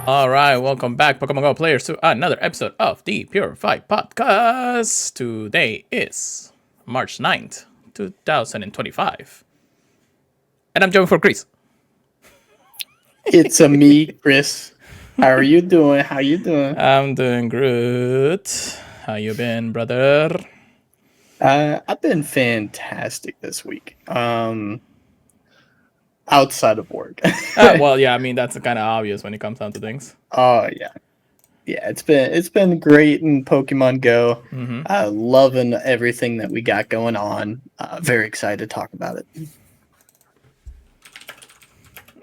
All right, welcome back, Pokemon Go players, to another episode of the Purified Podcast. Today is March 9th, 2025. And I'm joined for Chris. It's a me, Chris. How are you doing? How you doing? I'm doing good. How you been, brother? I've been fantastic this week. Outside of work. Well, yeah, I mean, that's kind of obvious when it comes down to things. Oh yeah, yeah. It's been great in Pokemon Go. Loving everything that we got going on. Very excited to talk about it.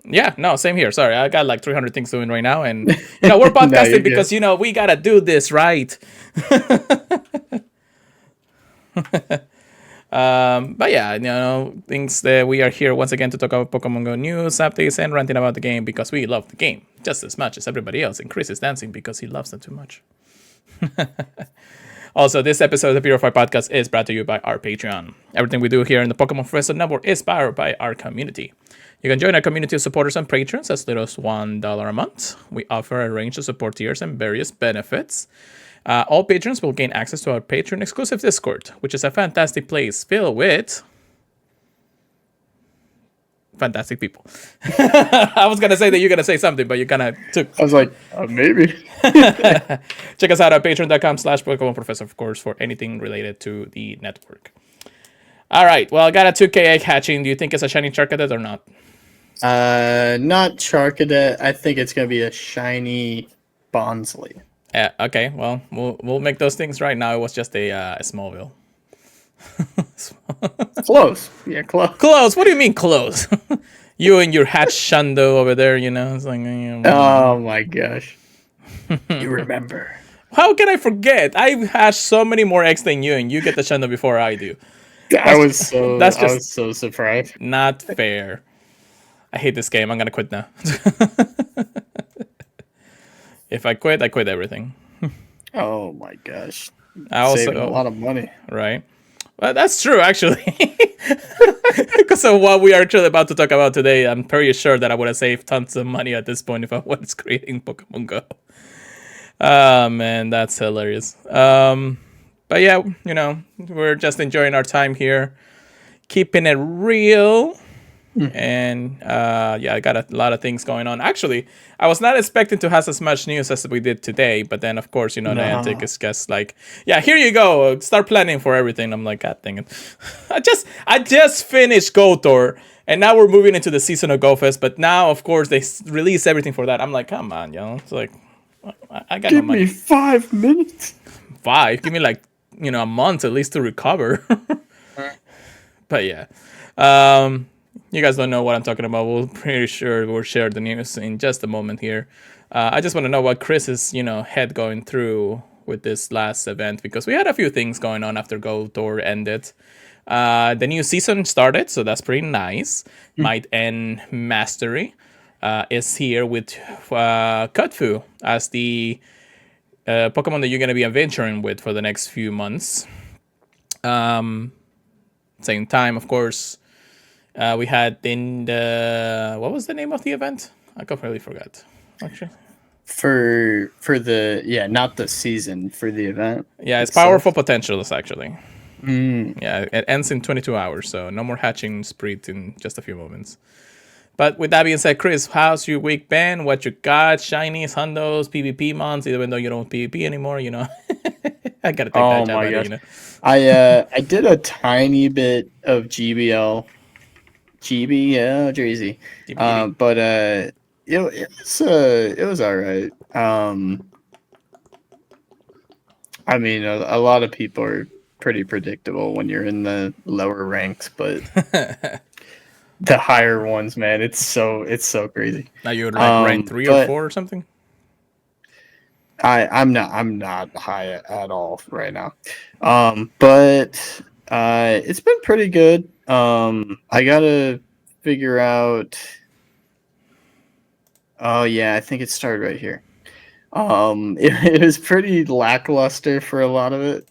Yeah, no, same here. Sorry, I got like 300 things doing right now. And, we're No, you're podcasting good. because, we got to do this, right? But yeah, things that we are here once again to talk about Pokemon Go news, updates, and ranting about the game because we love the game just as much as everybody else. And Chris is dancing because he loves them too much. Also, this episode of the Purified Podcast is brought to you by our Patreon. Everything we do here in the Pokemon Professor Network is powered by our community. You can join our community of supporters and patrons as little as $1 a month. We offer a range of support tiers and various benefits. All patrons will gain access to our Patreon exclusive Discord, which is a fantastic place filled with fantastic people. I was going to say that you're going to say something, but you kind of took... I was like, maybe. Check us out at patreon.com/Pokemon Professor, of course, for anything related to the network. All right, well, I got a 2K egg hatching. Do you think it's a shiny Charcadet or not? Not Charcadet. I think it's gonna be a shiny Bonsley. Okay, well, we'll make those things right now. It was just a Smallville. Close. Yeah, close. Close? What do you mean close? You and your hatch Shundo over there, It's like... Oh my gosh. You remember. How can I forget? I've hatched so many more eggs than you, and you get the Shundo before I do. I was so surprised. Not fair. I hate this game. I'm gonna quit now. If I quit everything. Oh my gosh. I Saving a lot of money. Right. Well, that's true, actually. Because of what we are actually about to talk about today, I'm pretty sure that I would have saved tons of money at this point if I was creating Pokemon Go. Oh, man, that's hilarious. But yeah, we're just enjoying our time here, keeping it real. And yeah, I got a lot of things going on. Actually, I was not expecting to have as much news as we did today, but then of course, Niantic is just like, yeah, here you go, start planning for everything. I'm like, God dang it. I just finished Go Tour, and now we're moving into the season of GOFest, but now of course they release everything for that. I'm like, come on, it's like, I got no money. Give me 5 minutes. 5? Give me like, a month at least to recover. But yeah. You guys don't know what I'm talking about. We're pretty sure we'll share the news in just a moment here. I just want to know what Chris is, head going through with this last event, because we had a few things going on after Go Tour ended. The new season started, so that's pretty nice. Might End Mastery is here with Kutfu as the Pokemon that you're going to be adventuring with for the next few months. Same time, of course. We had what was the name of the event? I completely forgot. Actually, for the not the season, for the event. Yeah, it's itself. Powerful Potentials actually. Yeah, it ends in 22 hours, so no more hatching sprint in just a few moments. But with that being said, Chris, how's your week been? What you got? Shinies, hundos, PvP mons, even though you don't PvP anymore, I gotta take that job out of I did a tiny bit of GBL. Jersey. But it was all right. I mean, a lot of people are pretty predictable when you're in the lower ranks, but the higher ones, man, it's so crazy. Now you're like rank 3 or 4 or something. I'm not high at all right now. But it's been pretty good. I gotta figure out. Oh yeah, I think it started right here. It was pretty lackluster for a lot of it.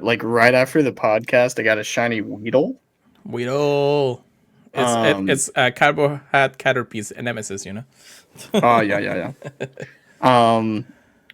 Like right after the podcast, I got a shiny Weedle. It's Carbo had Caterpie's nemesis, you know. Oh yeah.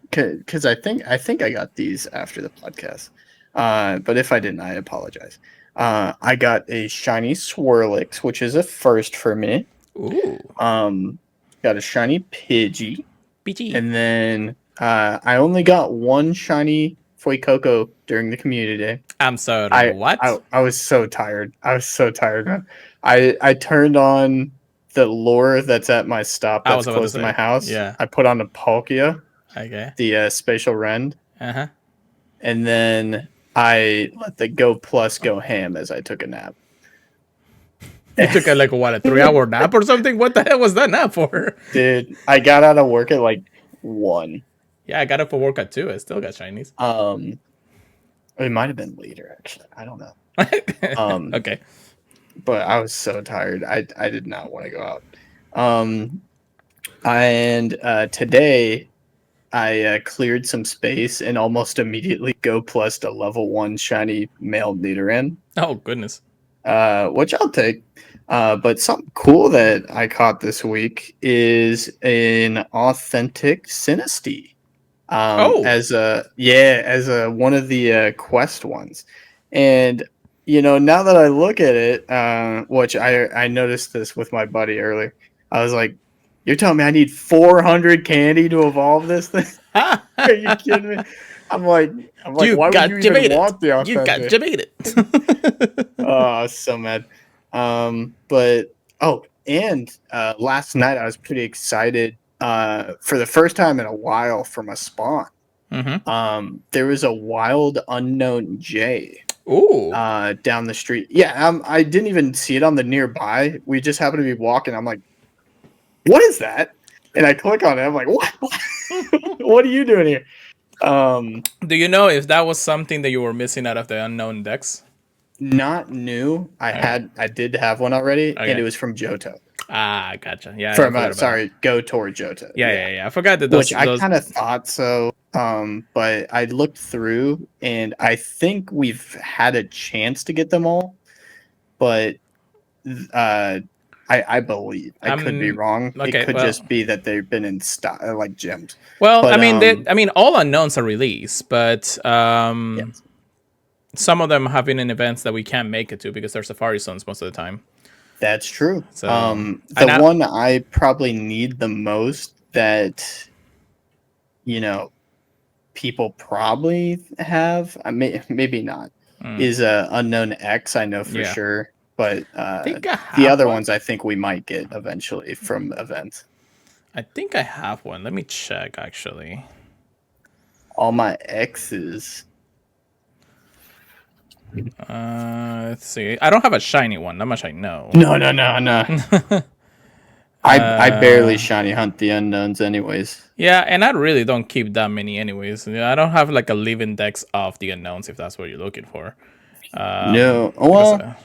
Because I think I got these after the podcast. But if I didn't, I apologize. I got a shiny Swirlix, which is a first for me. Ooh, Got a shiny Pidgey, PG. and then I only got one shiny Fuecoco during the community day. I'm sorry. What? I was so tired. Man. I turned on the lure that's at my stop I that's was about to close to my say. house. Yeah. I put on a Palkia, Okay. the spatial rend, Uh-huh. and then I let the Go Plus go ham as I took a nap. You took a 3-hour nap or something? What the hell was that nap for? Dude, I got out of work at like 1. Yeah, I got up for work at 2. I still got shinies. It might have been later actually. I don't know. Okay. But I was so tired. I did not want to go out. And today I cleared some space and almost immediately Go Plus to level 1 shiny male Nidoran. Oh, goodness. Which I'll take. But something cool that I caught this week is an authentic Sinistea. As one of the quest ones. And now that I look at it, which I noticed this with my buddy earlier, I was like, "You're telling me I need 400 candy to evolve this thing? Are you kidding me?" I'm like, You why got would you even want the authentic? You got debated. Oh, I was so mad. But last night I was pretty excited. For the first time in a while from a spawn. Mm-hmm. There was a wild unknown J. Ooh. Down the street. Yeah, I didn't even see it on the nearby. We just happened to be walking. I'm like, what is that? And I click on it. I'm like, what? What are you doing here? Do you know if that was something that you were missing out of the unknown decks? Not new. I did have one already, Okay. and it was from Johto. Ah, gotcha. Yeah. Go toward Johto. Yeah. I forgot that those. Which I kind of thought so. But I looked through, and I think we've had a chance to get them all, but I believe I could be wrong. Okay, it could just be that they've been in stock, like gems. Well, but, I mean, all unknowns are released, but yes. some of them have been in events that we can't make it to because they're safari zones most of the time. That's true. So, the one I probably need the most that people probably have, maybe not, is Unknown X. I know for sure, but the other ones I think we might get eventually from events. I think I have one. Let me check, actually. All my X's. Let's see. I don't have a shiny one. Not much I know. No. I barely shiny hunt the unknowns anyways. Yeah, and I really don't keep that many anyways. I don't have like a living dex of the unknowns if that's what you're looking for. No. Well,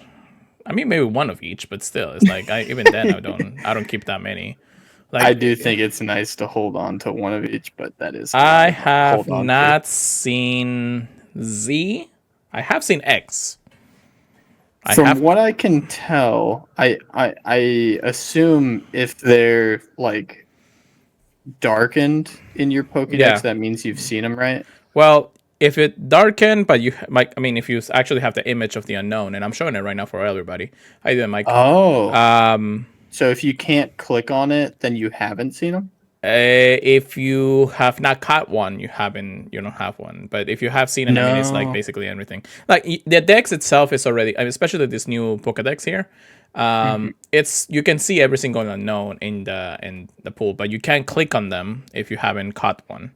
I mean maybe one of each, but still, it's like even then I don't keep that many. Like, I do think it's nice to hold on to one of each, but that is. I have not seen Z. I have seen X. From what I can tell, I assume if they're like darkened in your Pokédex, that means you've seen them, right? Well, if it darkened, but if you actually have the image of the unknown, and I'm showing it right now for everybody. How you doing, Mike? Oh. So if you can't click on it, then you haven't seen them? If you have not caught one, you don't have one. But if you have seen it, I mean, it's like basically everything. Like the dex itself is already, especially this new Pokédex here. It's you can see every single unknown in the pool, but you can't click on them if you haven't caught one.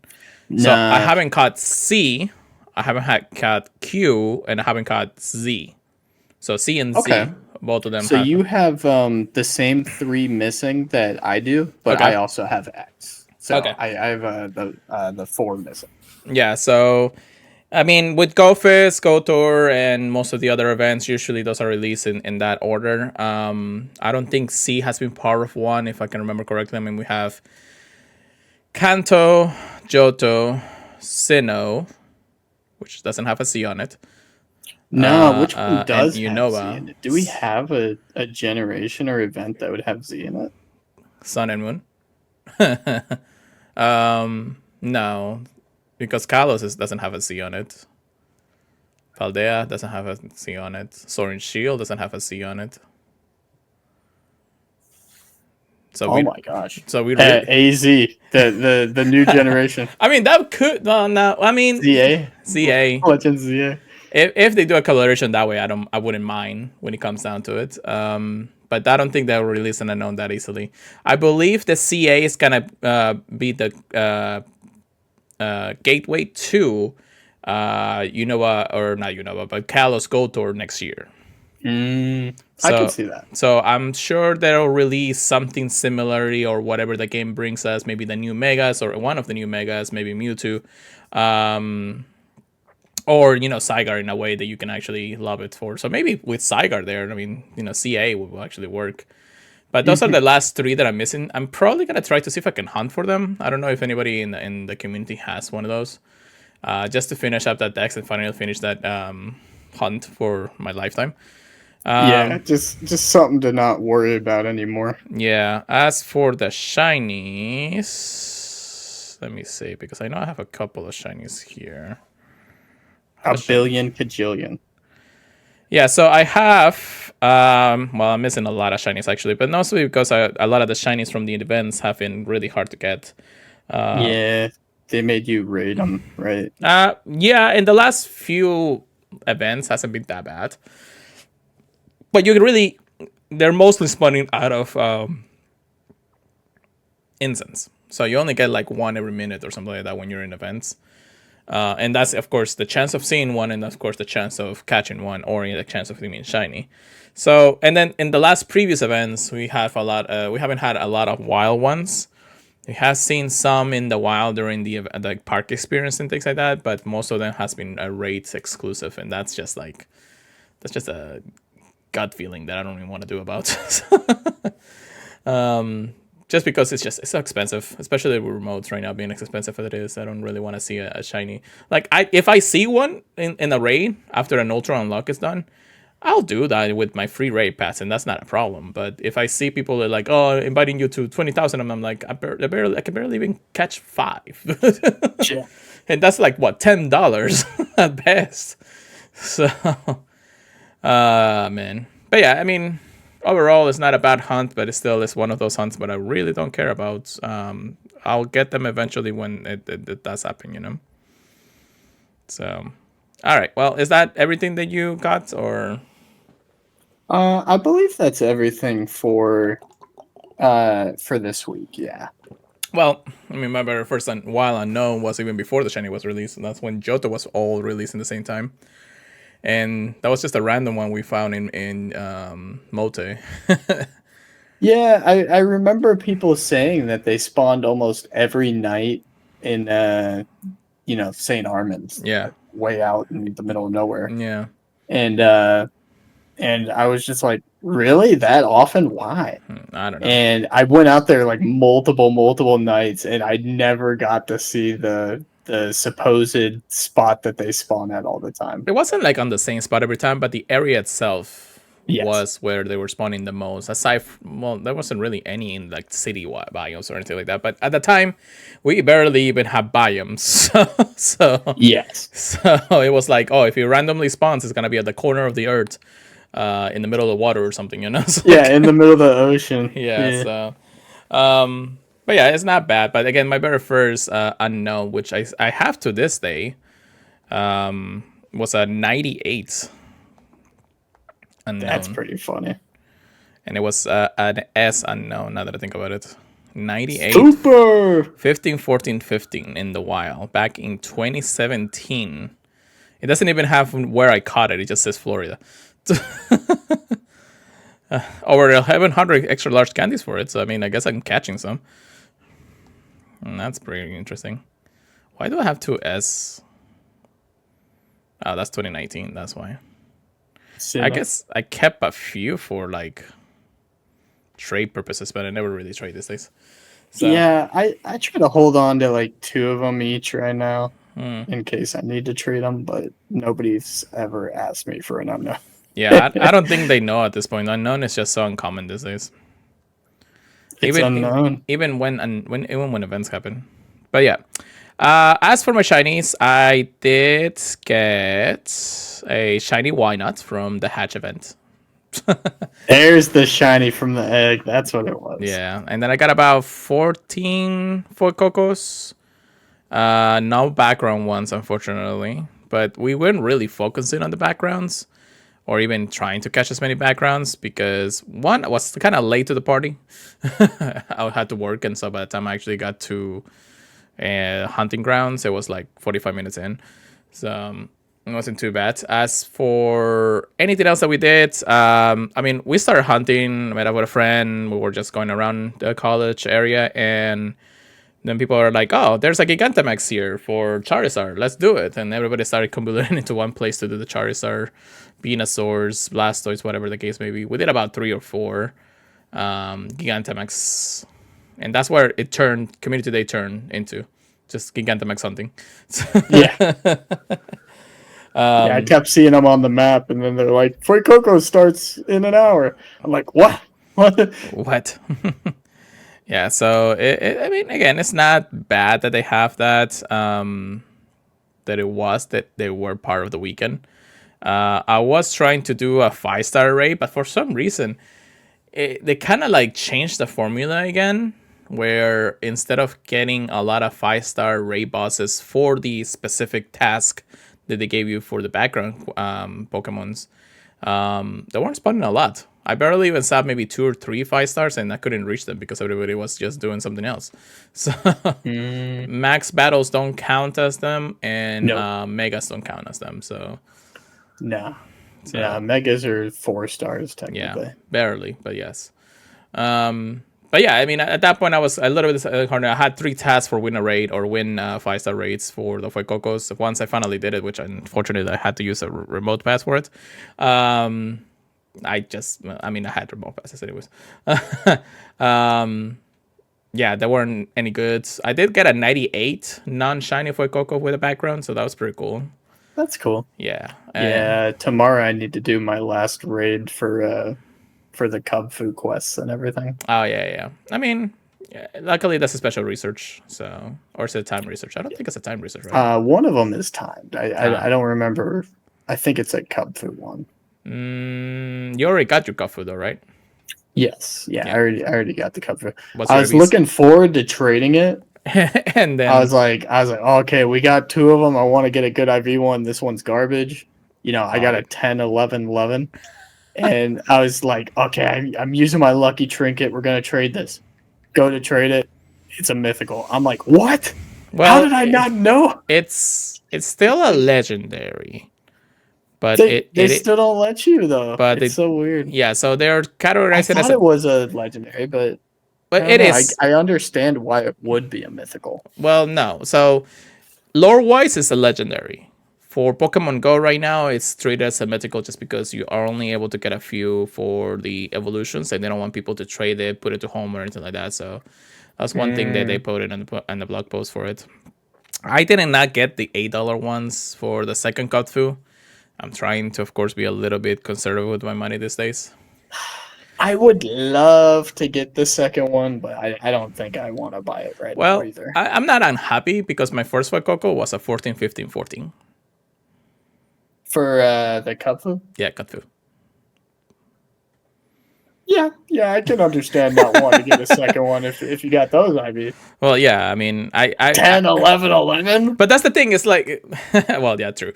Nah. So I haven't caught C, I haven't caught Q, and I haven't caught Z. So C and Z, both of them. So you have the same 3 missing that I do, but I also have X. So I have the 4 missing. Yeah. So I mean, with GOFest, GoTour, and most of the other events, usually those are released in that order. I don't think C has been part of one, if I can remember correctly. I mean, we have Kanto, Johto, Sinnoh, which doesn't have a C on it. No, which one and does have Z in it? Do we have a generation or event that would have Z in it? Sun and Moon. No, because doesn't have a Z on it. Paldea doesn't have a Z on it. Soaring Shield doesn't have a Z on it. So oh my gosh! So we AZ, the new generation. I mean, that could no. I mean, ZA. Legend ZA. If they do a coloration that way, I wouldn't mind when it comes down to it. But I don't think they'll release an unknown that easily. I believe the CA is gonna be the gateway to or not but Kalos Go Tour next year. I can see that. So I'm sure they'll release something similarly or whatever the game brings us. Maybe the new Megas or one of the new Megas, maybe Mewtwo. Or, Zygarde in a way that you can actually love it for. So maybe with Zygarde there, I mean, CA will actually work. But those are the last three that I'm missing. I'm probably going to try to see if I can hunt for them. I don't know if anybody in the community has one of those. Just to finish up that dex and finally finish that hunt for my lifetime. Just something to not worry about anymore. Yeah, as for the shinies, let me see, because I know I have a couple of shinies here. A billion kajillion. Yeah, so I have, I'm missing a lot of shinies actually, but mostly because a lot of the shinies from the events have been really hard to get. Yeah, they made you raid them, right? Yeah, in the last few events hasn't been that bad. But they're mostly spawning out of incense. So you only get like one every minute or something like that when you're in events. And that's, of course, the chance of seeing one, and of course the chance of catching one, or the chance of being shiny. So, and then in the last previous events, we haven't had a lot of wild ones. We have seen some in the wild during the park experience and things like that, but most of them has been a raids exclusive, and that's just a gut feeling that I don't even want to do about. Just because it's so expensive, especially with remotes right now being as expensive as it is. I don't really want to see a shiny. Like, if I see one in a raid after an ultra unlock is done, I'll do that with my free raid pass, and that's not a problem. But if I see people that are like, oh, inviting you to 20,000, I'm like, I can barely even catch 5. Yeah. And that's like, what, $10 at best. So, man. But yeah, I mean, overall, it's not a bad hunt, but it still is one of those hunts that I really don't care about. I'll get them eventually when it does happen, So, all right. Well, is that everything that you got, or? I believe that's everything for this week. Yeah. Well, I mean, my very first Wild Unknown was even before the shiny was released, and that's when Johto was all released in the same time. And that was just a random one we found in Mote. Yeah, I remember people saying that they spawned almost every night in St. Armand's. Yeah. Way out in the middle of nowhere. Yeah. And I was just like, really? That often? Why? I don't know. And I went out there like multiple nights, and I never got to see the supposed spot that they spawn at all the time. It wasn't like on the same spot every time, but the area itself Yes. was where they were spawning the most. Aside from, there wasn't really any in like city biomes or anything like that. But at the time, we barely even have biomes. So yes. So it was like, oh, if it randomly spawns, it's gonna be at the corner of the earth, in the middle of the water or something, So yeah, in the middle of the ocean. Yeah. So, but yeah, it's not bad. But again, my very first unknown, which I have to this day, was a 98 unknown. That's pretty funny. And it was an S unknown, now that I think about it. 98. Super! 15, 14, 15 in the wild. Back in 2017. It doesn't even have where I caught it. It just says Florida. Over 1,100 extra large candies for it. So, I mean, I guess I'm catching some. And that's pretty interesting. Why do I have 2 S? Oh, that's 2019. That's why. I guess I kept a few for like trade purposes, but I never really trade these days. So, yeah, I try to hold on to like 2 of them each right now. in case I need to trade them, but nobody's ever asked me for an unknown. Yeah, I don't think they know at this point. Unknown is just so uncommon these days. It's unknown. Even when events happen. But yeah. As for my shinies, I did get a shiny Wynot from the Hatch event. There's the shiny from the egg. That's what it was. Yeah, and then I got about 14 Fuecocos. No background ones, unfortunately. But we weren't really focusing on the backgrounds or even trying to catch as many backgrounds because one, I was kind of late to the party. I had to work, and so by the time I actually got to hunting grounds, it was like 45 minutes in. So it wasn't too bad. As for anything else that we did, I mean, we started hunting, met up with a friend. We were just going around the college area, and then people are like, oh, there's a Gigantamax here for Charizard. Let's do it. And everybody started convoluting into one place to do the Charizard, Venusaurs, Blastoise, whatever the case may be. We did about 3 or 4 Gigantamax. And that's where it turned, Community Day turned into just Gigantamax hunting. Yeah. Yeah, I kept seeing them on the map, and then they're like, Fuecoco starts in an hour. I'm like, what? What? Yeah, so I mean, again, it's not bad that they have that. That they were part of the weekend. I was trying to do a 5-star array, but for some reason, they kind of like changed the formula again, where instead of getting a lot of 5-star array bosses for the specific task that they gave you for the background Pokemons, they weren't spawning a lot. I barely even saw maybe 2 or 3 5-stars, and I couldn't reach them because everybody was just doing something else. So max battles don't count as them, and megas don't count as them. So no, so, yeah, megas are 4 stars technically. Yeah, barely, but yes. But yeah, I mean, at that point, I was a little bit disappointed. I had 3 tasks for win a raid or win 5-star raids for the Fuecocos. Once I finally did it, which unfortunately I had to use a remote pass for it. I had remote passes anyways. Yeah, they weren't any good. I did get a 98 non-shiny Fuecoco with a background, so that was pretty cool. That's cool. Yeah. Yeah, tomorrow I need to do my last raid for the Cub Fu quests and everything. Oh, yeah. I mean, yeah, luckily that's a special research, so, or is it time research? I don't think it's a time research, right? One of them is timed. I don't remember. I think it's a Cub Fu one. You already got your Cub Fu though, right? Yes. Yeah. I already got the Cub Fu. I was looking forward to trading it. And then I was like, okay, we got 2 of them. I want to get a good IV one. This one's garbage. I got a 10, 11, 11. And I was like, okay, I'm using my lucky trinket. We're going to trade this. Go to trade it. It's a mythical. I'm like, what? Well, how did I not know? It's still a legendary. But they still don't let you, though. But it's so weird. Yeah, so they're categorized as it was a legendary, but it is. I understand why it would be a mythical. Well, no. So lore-wise, it's a legendary. For Pokemon GO right now, it's treated as a mythical just because you are only able to get a few for the evolutions, and they don't want people to trade it, put it to home, or anything like that. So that's one thing that they put in on the blog post for it. I did not get the $8 ones for the second Cub Fu. I'm trying to, of course, be a little bit conservative with my money these days. I would love to get the second one, but I don't think I want to buy it right now either. I'm not unhappy because my first Fuecoco was a 14, 15, 14. For the Cub Fu? Yeah, Cub Fu. Yeah, I can understand not wanting to get a second one if you got those, Well, yeah, I mean, I 10, 11, 11? But that's the thing, it's like, well, yeah, true.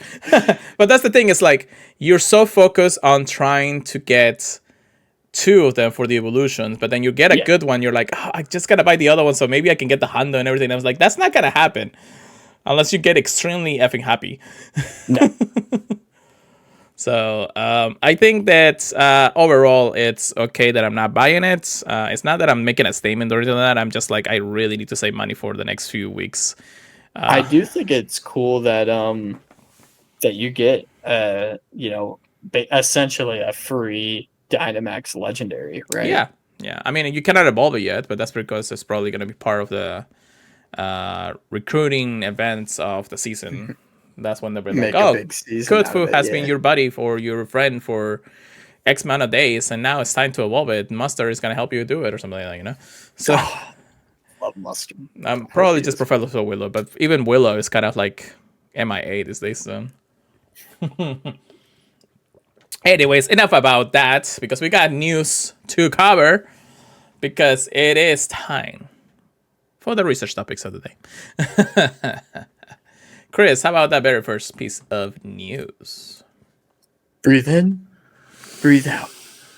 But that's the thing, it's like, you're so focused on trying to get 2 of them for the evolutions, but then you get a good one, you're like, I just gotta buy the other one, so maybe I can get the Hondo and everything. I was like, that's not gonna happen. Unless you get extremely effing happy. No. So I think that overall it's okay that I'm not buying it. It's not that I'm making a statement or anything like that. I'm just like, I really need to save money for the next few weeks. I do think it's cool that that you get essentially a free Dynamax legendary, right? Yeah. I mean, you cannot evolve it yet, but that's because it's probably going to be part of the recruiting events of the season. That's when they'll be like, Make a oh, big season out of Kutfu it, has yeah. been your buddy for your friend for X amount of days, and now it's time to evolve it. Mustard is going to help you do it or something like that, So Love Mustard. I'm probably just Professor Willow, but even Willow is kind of like MIA these days. So. Anyways, enough about that, because we got news to cover, because it is time for the research topics of the day. Chris, how about that very first piece of news? Breathe in, breathe out.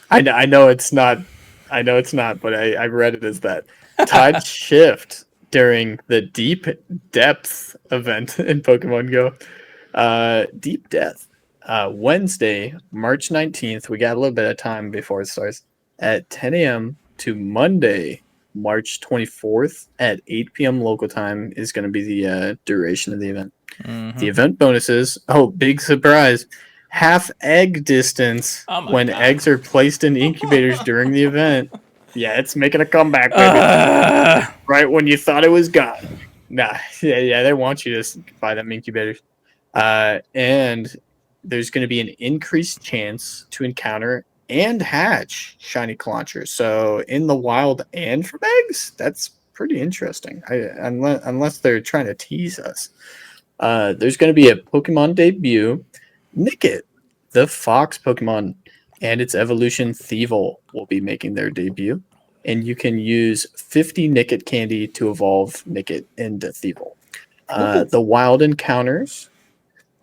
I know it's not, but I read it as that. Tide shift during the Deep Depth event in Pokemon Go. Deep Depth. Wednesday, March 19th. We got a little bit of time before it starts at 10 a.m. to Monday, March 24th at 8 p.m. local time is going to be the duration of the event. Mm-hmm. The event bonuses. Oh, big surprise. Half egg distance when God. Eggs are placed in incubators during the event. Yeah, it's making a comeback, baby. Right when you thought it was gone. Nah, yeah, they want you to buy them incubators. And there's going to be an increased chance to encounter and hatch shiny Claunchers. So in the wild and from eggs, that's pretty interesting. Unless they're trying to tease us. There's going to be a Pokemon debut. Nickit, the fox Pokemon, and its evolution Thievul will be making their debut. And you can use 50 Nickit candy to evolve Nickit into Thievul. The wild encounters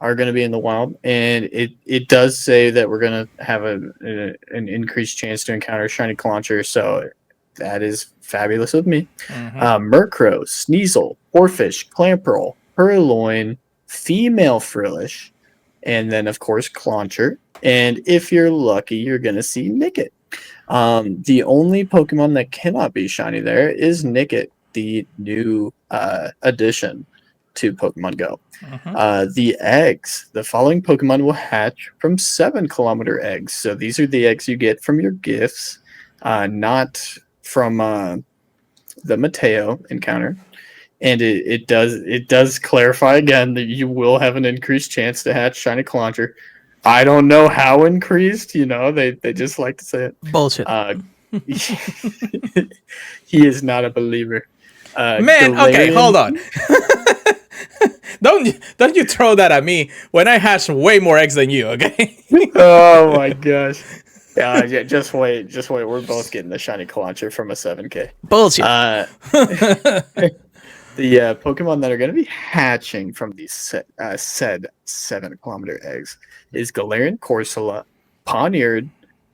are going to be in the wild, and it does say that we're going to have an increased chance to encounter shiny Clauncher, so that is fabulous with me. Mm-hmm. Murkrow, Sneasel, Orphish, Clamperl, Purloin, female Frillish, and then of course Clauncher. And if you're lucky, you're going to see Nickit. The only Pokemon that cannot be shiny there is Nickit, the new addition to Pokemon Go. Mm-hmm. The eggs. The following Pokemon will hatch from 7-kilometer eggs. So these are the eggs you get from your gifts, not from the Mateo encounter. And it does clarify again that you will have an increased chance to hatch shiny Clauncher. I don't know how increased. They just like to say it. Bullshit. He is not a believer. Man, Galarian... okay, hold on. Don't you throw that at me when I hatch way more eggs than you, okay? Oh my gosh. Yeah, just wait. We're both getting the shiny Clauncher from a 7K. Bullshit. The Pokemon that are going to be hatching from these said 7-kilometer eggs is Galarian Corsola, Pawniard,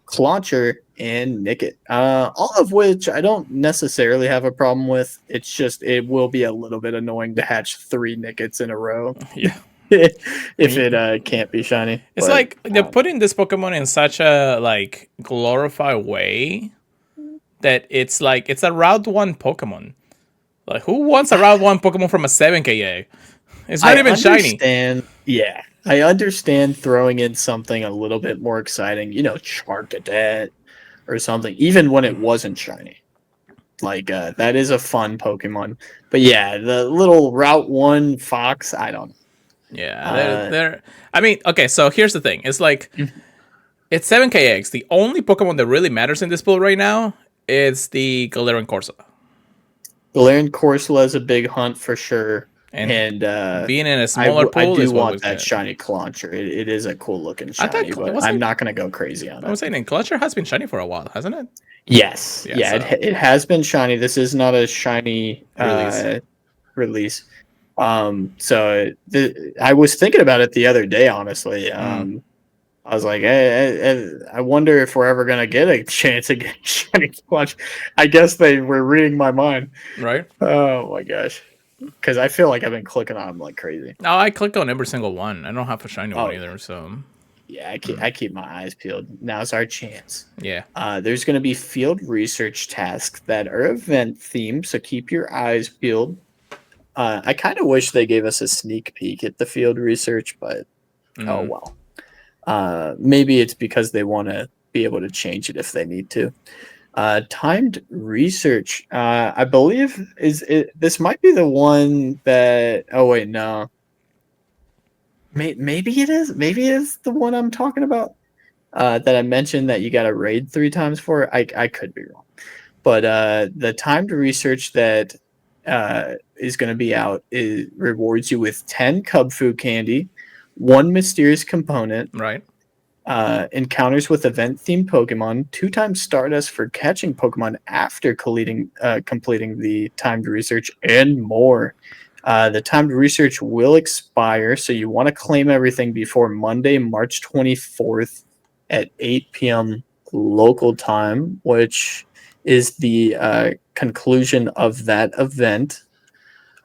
Clauncher, and Nickit. All of which I don't necessarily have a problem with. It's just it will be a little bit annoying to hatch 3 Nickits in a row. Yeah. if it can't be shiny. It's like they're putting this Pokemon in such a glorified way that it's like it's a Route 1 Pokemon. Like, who wants a Route 1 Pokemon from a 7Ka? It's not even shiny. Yeah, I understand throwing in something a little bit more exciting, Charcadet or something, even when it wasn't shiny. That is a fun Pokemon. But yeah, the little Route 1 Fox, I don't know. Yeah, they're I mean, okay, so here's the thing. It's like, it's 7Kx. The only Pokemon that really matters in this pool right now is the Galarian Corsola. Galarian Corsola is a big hunt for sure. And being in a smaller pool, I do want that shiny Clauncher. It is a cool looking shiny, but I'm not going to go crazy on it. I was saying, Clauncher has been shiny for a while, hasn't it? Yes. It has been shiny. This is not a shiny release. So I was thinking about it the other day, honestly. I was like, I wonder if we're ever going to get a chance at getting shiny Clauncher. I guess they were reading my mind. Right. Oh my gosh. Because I feel like I've been clicking on them like crazy. No, I clicked on every single one. I don't have a shiny one either, so... Yeah, I keep my eyes peeled. Now's our chance. Yeah. There's going to be field research tasks that are event-themed, so keep your eyes peeled. I kind of wish they gave us a sneak peek at the field research, but oh well. Maybe it's because they want to be able to change it if they need to. Timed research. I believe this might be the one that. Oh wait, no. Maybe it is. Maybe it is the one I'm talking about. That I mentioned that you got to raid 3 times for. I could be wrong, but the timed research that is going to be out rewards you with 10 cub food candy, 1 mysterious component, Right. Encounters with event-themed Pokemon, 2 times Stardust for catching Pokemon after completing the timed research, and more. The timed research will expire, so you want to claim everything before Monday, March 24th at 8 p.m. local time, which is the conclusion of that event.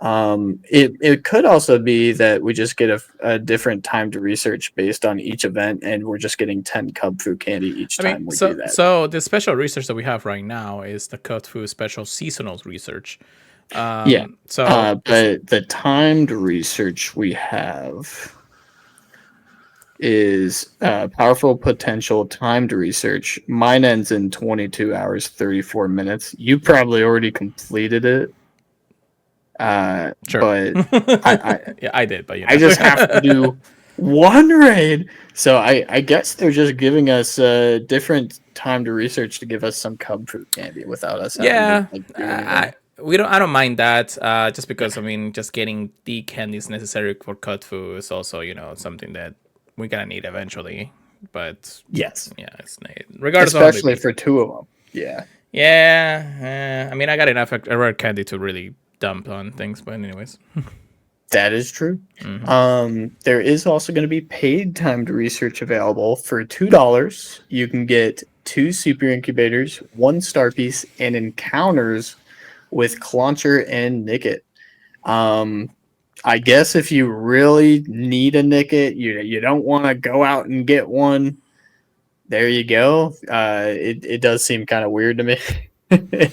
It could also be that we just get a different time to research based on each event, and we're just getting 10 cub food candy each time we do that. So the special research that we have right now is the Cub Food Special Seasonal Research. But the timed research we have is powerful potential timed research. Mine ends in 22 hours 34 minutes. You probably already completed it. Sure. But I did, but I just have to do 1 raid. So I guess they're just giving us different time to research to give us some cub food candy without us having to, I don't mind that, just because, I mean, just getting the candies necessary for cut food is also, something that we're gonna need eventually. But yes, it's regardless, especially for 2 of them. I mean, I got enough rare candy to really dump on things, but anyways. That is true. Mm-hmm. There is also going to be paid timed research available for $2. You can get 2 super incubators, 1 star piece, and encounters with Clauncher and Nickit. I guess if you really need a Nickit, you don't want to go out and get one. There you go. It does seem kind of weird to me. I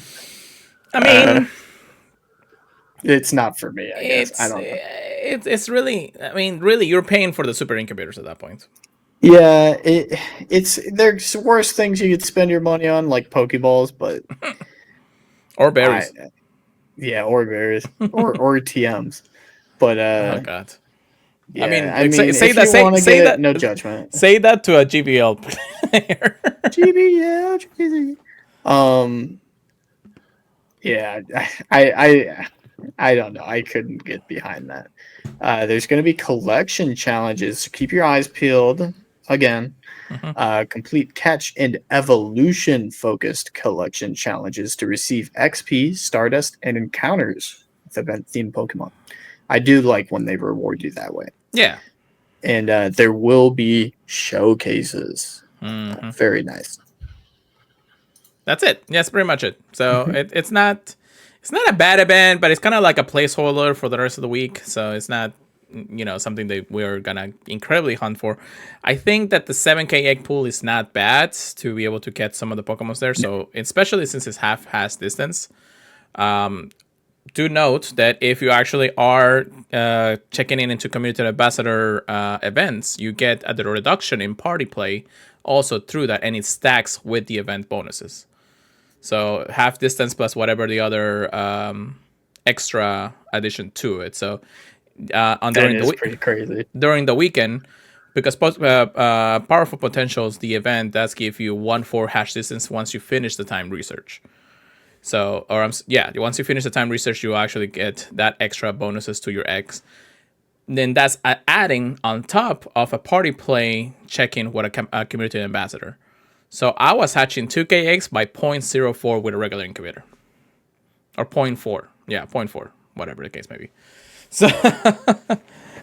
mean, it's not for me, I guess. I don't know. It's really, I mean, really, you're paying for the super incubators at that point. Yeah, there's worse things you could spend your money on, like Pokeballs, but or berries. Or berries, or TMs. But oh god. Yeah, I mean, say that. No judgment. Say that to a GBL player. GBL. Yeah, I don't know. I couldn't get behind that. There's going to be collection challenges. So keep your eyes peeled. Again, complete catch and evolution focused collection challenges to receive XP, Stardust, and encounters with event themed Pokemon. I do like when they reward you that way. Yeah. And there will be showcases. Very nice. That's it. Yeah, that's pretty much it. So it's not a bad event, but it's kind of like a placeholder for the rest of the week. So it's not, something that we're gonna incredibly hunt for. I think that the 7K egg pool is not bad to be able to get some of the Pokemon there. So especially since it's half distance. Do note that if you actually are checking into community ambassador events, you get the reduction in party play also through that, and it stacks with the event bonuses. So half distance plus whatever the other extra addition to it. So pretty crazy during the weekend, because powerful potentials, the event does give you 1/4 hash distance once you finish the time research. So, once you finish the time research, you actually get that extra bonuses to your eggs. Then that's adding on top of a party play check-in with a community ambassador. So I was hatching 2K eggs by 0.04 with a regular incubator. Or 0.4. Yeah, 0.4. Whatever the case may be. So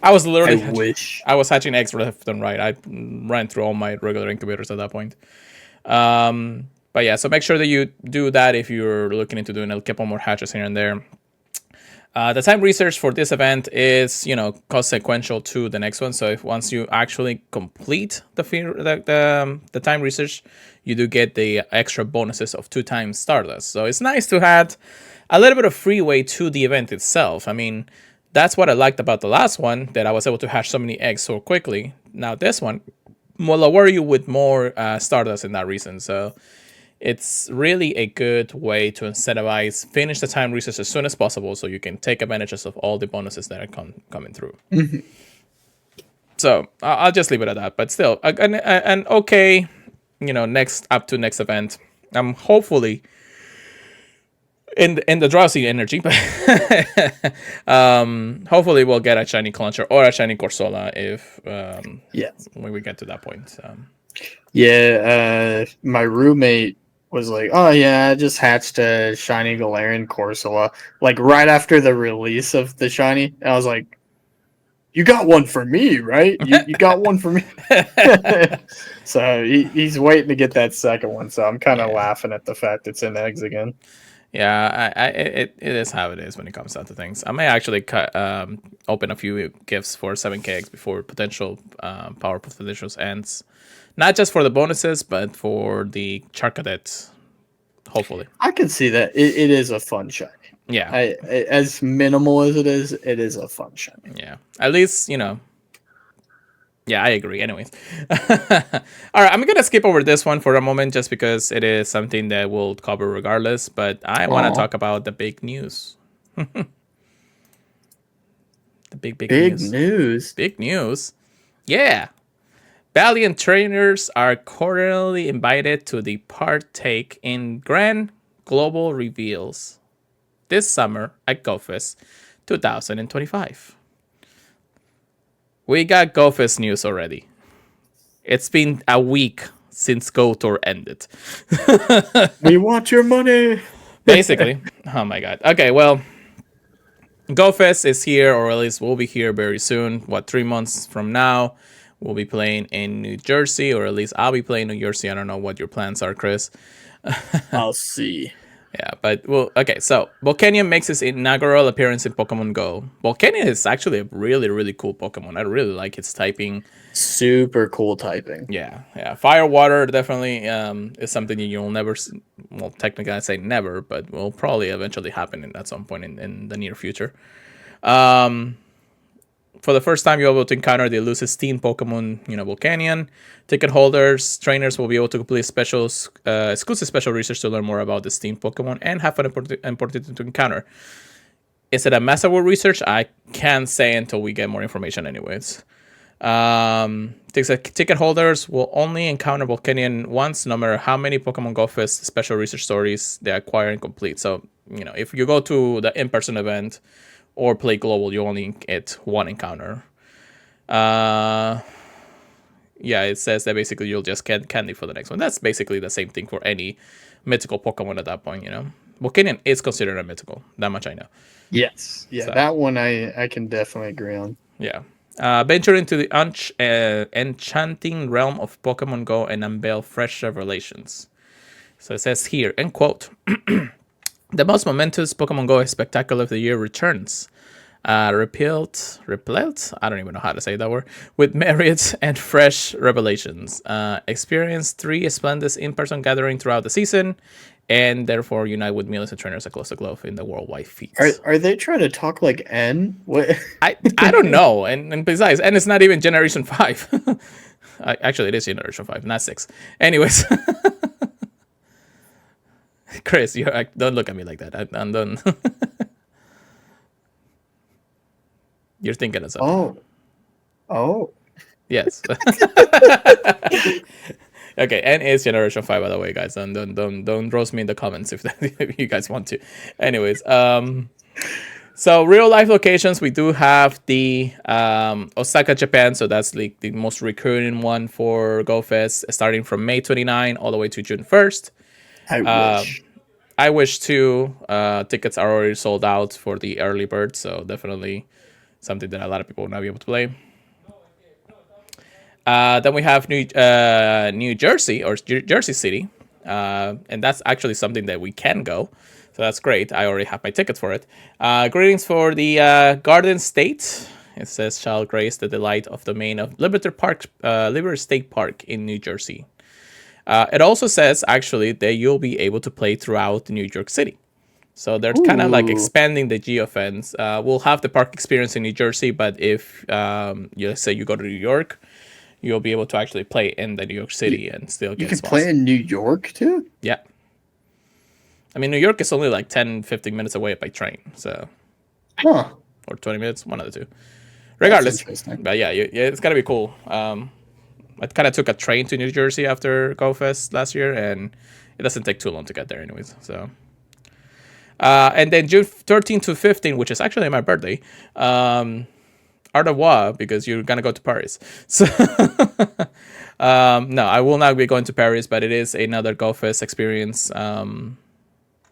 I was literally... I was hatching eggs left and right. I ran through all my regular incubators at that point. But yeah, so make sure that you do that if you're looking into doing a couple more hatches here and there. The time research for this event is, consequential to the next one. So once you actually complete the time research, you do get the extra bonuses of 2 times Stardust. So it's nice to add a little bit of freeway to the event itself. I mean, that's what I liked about the last one, that I was able to hatch so many eggs so quickly. Now this one will reward you with more Stardust in that reason. So it's really a good way to incentivize finish the time research as soon as possible so you can take advantages of all the bonuses that are coming through. Mhm. So I'll just leave it at that. But still, an okay, next event. I'm hopefully in the drowsy energy, but hopefully we'll get a shiny Cluncher or a shiny Corsola if when we get to that point. My roommate was like, "Oh yeah, I just hatched a shiny Galarian Corsola like right after the release of the shiny." And I was like, "You got one for me, right? You got one for me." So he's waiting to get that second one. So I'm kind of laughing at the fact it's in eggs again. Yeah, it is how it is when it comes down to things. I may actually open a few gifts for 7K eggs before potential power potentials ends. Not just for the bonuses, but for the Charcadet, hopefully. I can see that. It is a fun shiny. Yeah. As minimal as it is a fun shiny. Yeah. At least, Yeah, I agree. Anyways. All right, I'm going to skip over this one for a moment just because it is something that we'll cover regardless. But I want to talk about the big news. The big news. Big news. Yeah. Valiant trainers are cordially invited to the partake in grand global reveals this summer at GOFest 2025. We got GoFest news already. It's been a week since Go Tour ended. We want your money. Basically. Oh my god. Okay, well, GoFest is here, or at least will be here very soon. 3 months from now? We'll be playing in New Jersey, or at least I'll be playing in New Jersey. I don't know what your plans are, Chris. I'll see. Yeah, but okay, so Volcanion makes its inaugural appearance in Pokemon Go. Volcanion is actually a really, really cool Pokemon. I really like its typing. Super cool typing. Yeah. Fire, water definitely is something you'll never, well, technically I say never, but will probably eventually happen at some point in the near future. For the first time, you'll be able to encounter the elusive steam Pokemon, Volcanion. Ticket holders, trainers will be able to complete exclusive special research to learn more about the steam Pokemon and have an important to encounter. Is it a massive research? I can't say until we get more information anyways. Ticket holders will only encounter Volcanion once, no matter how many Pokemon GoFest special research stories they acquire and complete. So, if you go to the in-person event or play global, you only get one encounter. It says that basically you'll just get candy for the next one. That's basically the same thing for any mythical Pokemon at that point, Volcanion is considered a mythical. That much I know. Yes. Yeah, so that one I can definitely agree on. Yeah. Venture into the enchanting realm of Pokemon Go and unveil fresh revelations. So it says here, end quote, the most momentous Pokemon Go spectacular of the year returns. Replete, I don't even know how to say that word, with myriads and fresh revelations. Experience 3 splendid in-person gatherings throughout the season, and therefore unite with millions of trainers across the globe in the worldwide feats. Are they trying to talk like N? What? I don't know. And besides, and it's not even Generation 5. Actually, it is Generation 5, not 6. Anyways. Chris, don't look at me like that. I'm done. You're thinking of something. Oh. Yes. Okay, N is Generation 5, by the way, guys. Don't roast me in the comments if you guys want to. Anyways, so real life locations, we do have the Osaka, Japan. So that's like the most recurring one for GoFest, starting from May 29 all the way to June 1st. I wish too. Tickets are already sold out for the early bird, so definitely something that a lot of people will not be able to play. Then we have New Jersey or Jersey City, and that's actually something that we can go. So that's great. I already have my tickets for it. Greetings for the Garden State. It says shall grace the delight of the domain of Liberty State Park in New Jersey. It also says actually that you'll be able to play throughout New York City. So they're kind of like expanding the GeoFence. We'll have the park experience in New Jersey, but if let's say you go to New York, you'll be able to actually play in the New York City and still get You can spots. play in New York too? Yeah. I mean, New York is only like 10, 15 minutes away by train, so. Huh. Or 20 minutes, one of the two. Regardless. Interesting. But yeah, it's gotta be cool. I kind of took a train to New Jersey after GOFest last year, and it doesn't take too long to get there anyways, so. And then June 13 to 15, which is actually my birthday, Art of War, because you're gonna go to Paris. So no, I will not be going to Paris, but it is another GoFest experience. And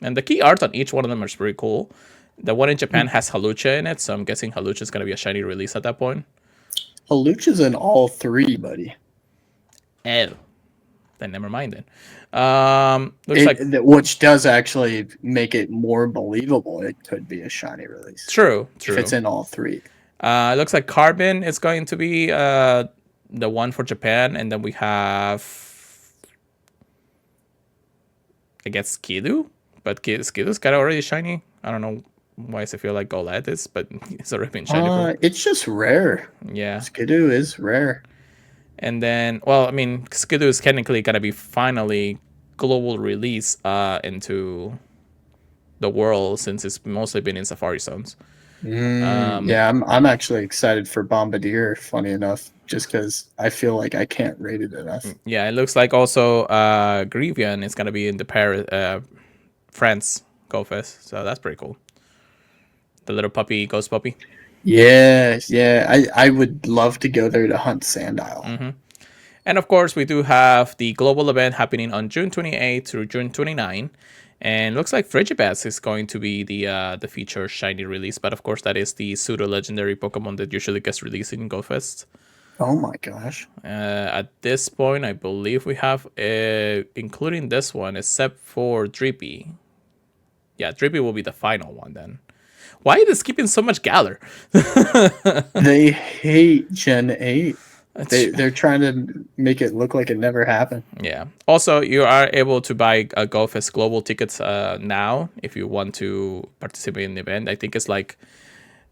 the key art on each one of them is pretty cool. The one in Japan has Halucha in it, so I'm guessing Halucha is gonna be a shiny release at that point. Halucha's in all three, buddy. Oh, then never mind then. Which does actually make it more believable. It could be a shiny release. True. If it's in all three. It looks like Carbon is going to be the one for Japan, and then we have, I guess, Skidoo, but Skidoo's kind of already shiny. I don't know why does it feel like Golett is, but it's already been shiny. It's just rare. Yeah. Skidoo is rare. And then, well, I mean, Skidoo is technically gonna be finally global release into the world, since it's mostly been in Safari zones. Yeah, I'm actually excited for Bombardier, funny enough, just because I feel like I can't rate it enough. Yeah, it looks like also Grievous is going to be in the Paris, France GoFest, so that's pretty cool. The little puppy, ghost puppy. Yeah, I would love to go there to hunt Sandile. Mm-hmm. And of course, we do have the global event happening on June 28 through June 29. And looks like Frigibass is going to be the feature shiny release, but of course that is the pseudo legendary Pokemon that usually gets released in GoFest. Oh my gosh! At this point, I believe we have, including this one, except for Drippy. Yeah, Drippy will be the final one then. Why are they skipping so much Galar? They hate Gen 8. They're trying to make it look like it never happened. Yeah. Also, you are able to buy GoFest global tickets now if you want to participate in the event. I think it's like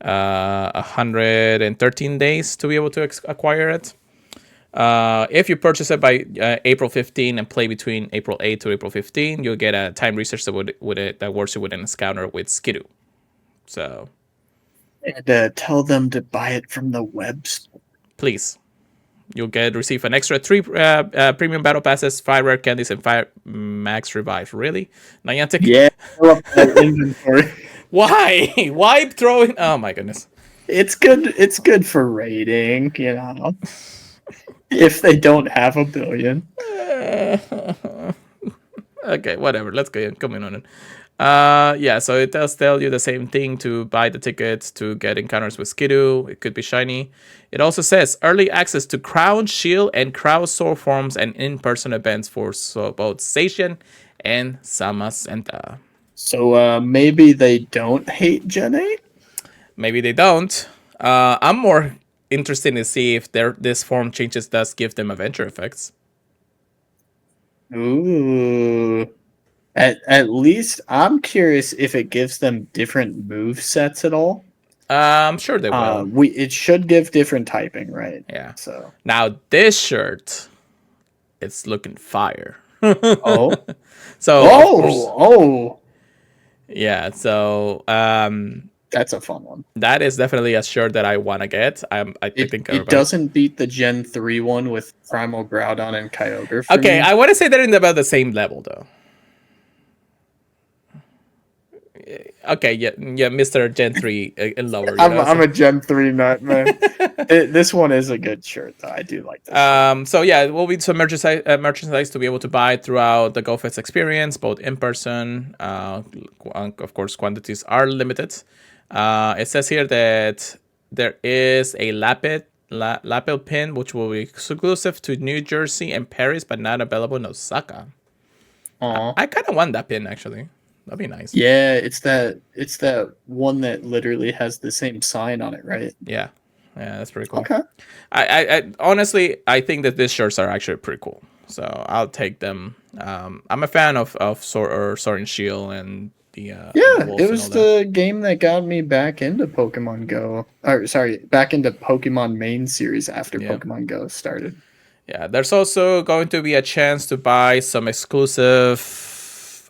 113 days to be able to acquire it. If you purchase it by April 15 and play between April 8 to April 15, you'll get a time research that works you with an encounter with Skidoo. So. And tell them to buy it from the web store. Please. You'll receive an extra 3 premium battle passes, 5 rare candies, and 5 max revives. Really? Niantic? Yeah, fill up that inventory. Why? Why throwing? Oh my goodness. It's good. It's good for rating, you know. If they don't have a billion. Okay, whatever. Let's go ahead. Come in on it. Yeah, so it does tell you the same thing to buy the tickets to get encounters with Skidoo. It could be shiny. It also says early access to Crown, Shield, and Crown Sword forms and in-person events for both Zacian and Samacenta. So maybe they don't hate Gen 8? Maybe they don't. I'm more interested to see if this form changes does give them adventure effects. Ooh. At least I'm curious if it gives them different move sets at all. I'm sure they will. It should give different typing, right? Yeah. So now this shirt, it's looking fire. Oh. So yeah. So that's a fun one. That is definitely a shirt that I want to get. I think it doesn't beat the Gen 3 one with Primal Groudon and Kyogre. Okay, I want to say they're in about the same level though. Okay, yeah, Mr. Gen 3 and lower. I'm a Gen 3 nut, man. This one is a good shirt, though. I do like this. So yeah, it will be some merchandise to be able to buy throughout the GoFest experience, both in person. Of course, quantities are limited. It says here that there is a lapel pin, which will be exclusive to New Jersey and Paris, but not available in Osaka. I kind of want that pin, actually. That'd be nice. Yeah, it's that one that literally has the same sign on it, right? Yeah, that's pretty cool. Okay. I honestly, I think that these shirts are actually pretty cool, so I'll take them. I'm a fan of Sword and Shield and Yeah, it was the game that got me back into Pokemon Go. Or sorry, back into Pokemon main series after Pokemon Go started. Yeah, there's also going to be a chance to buy some exclusive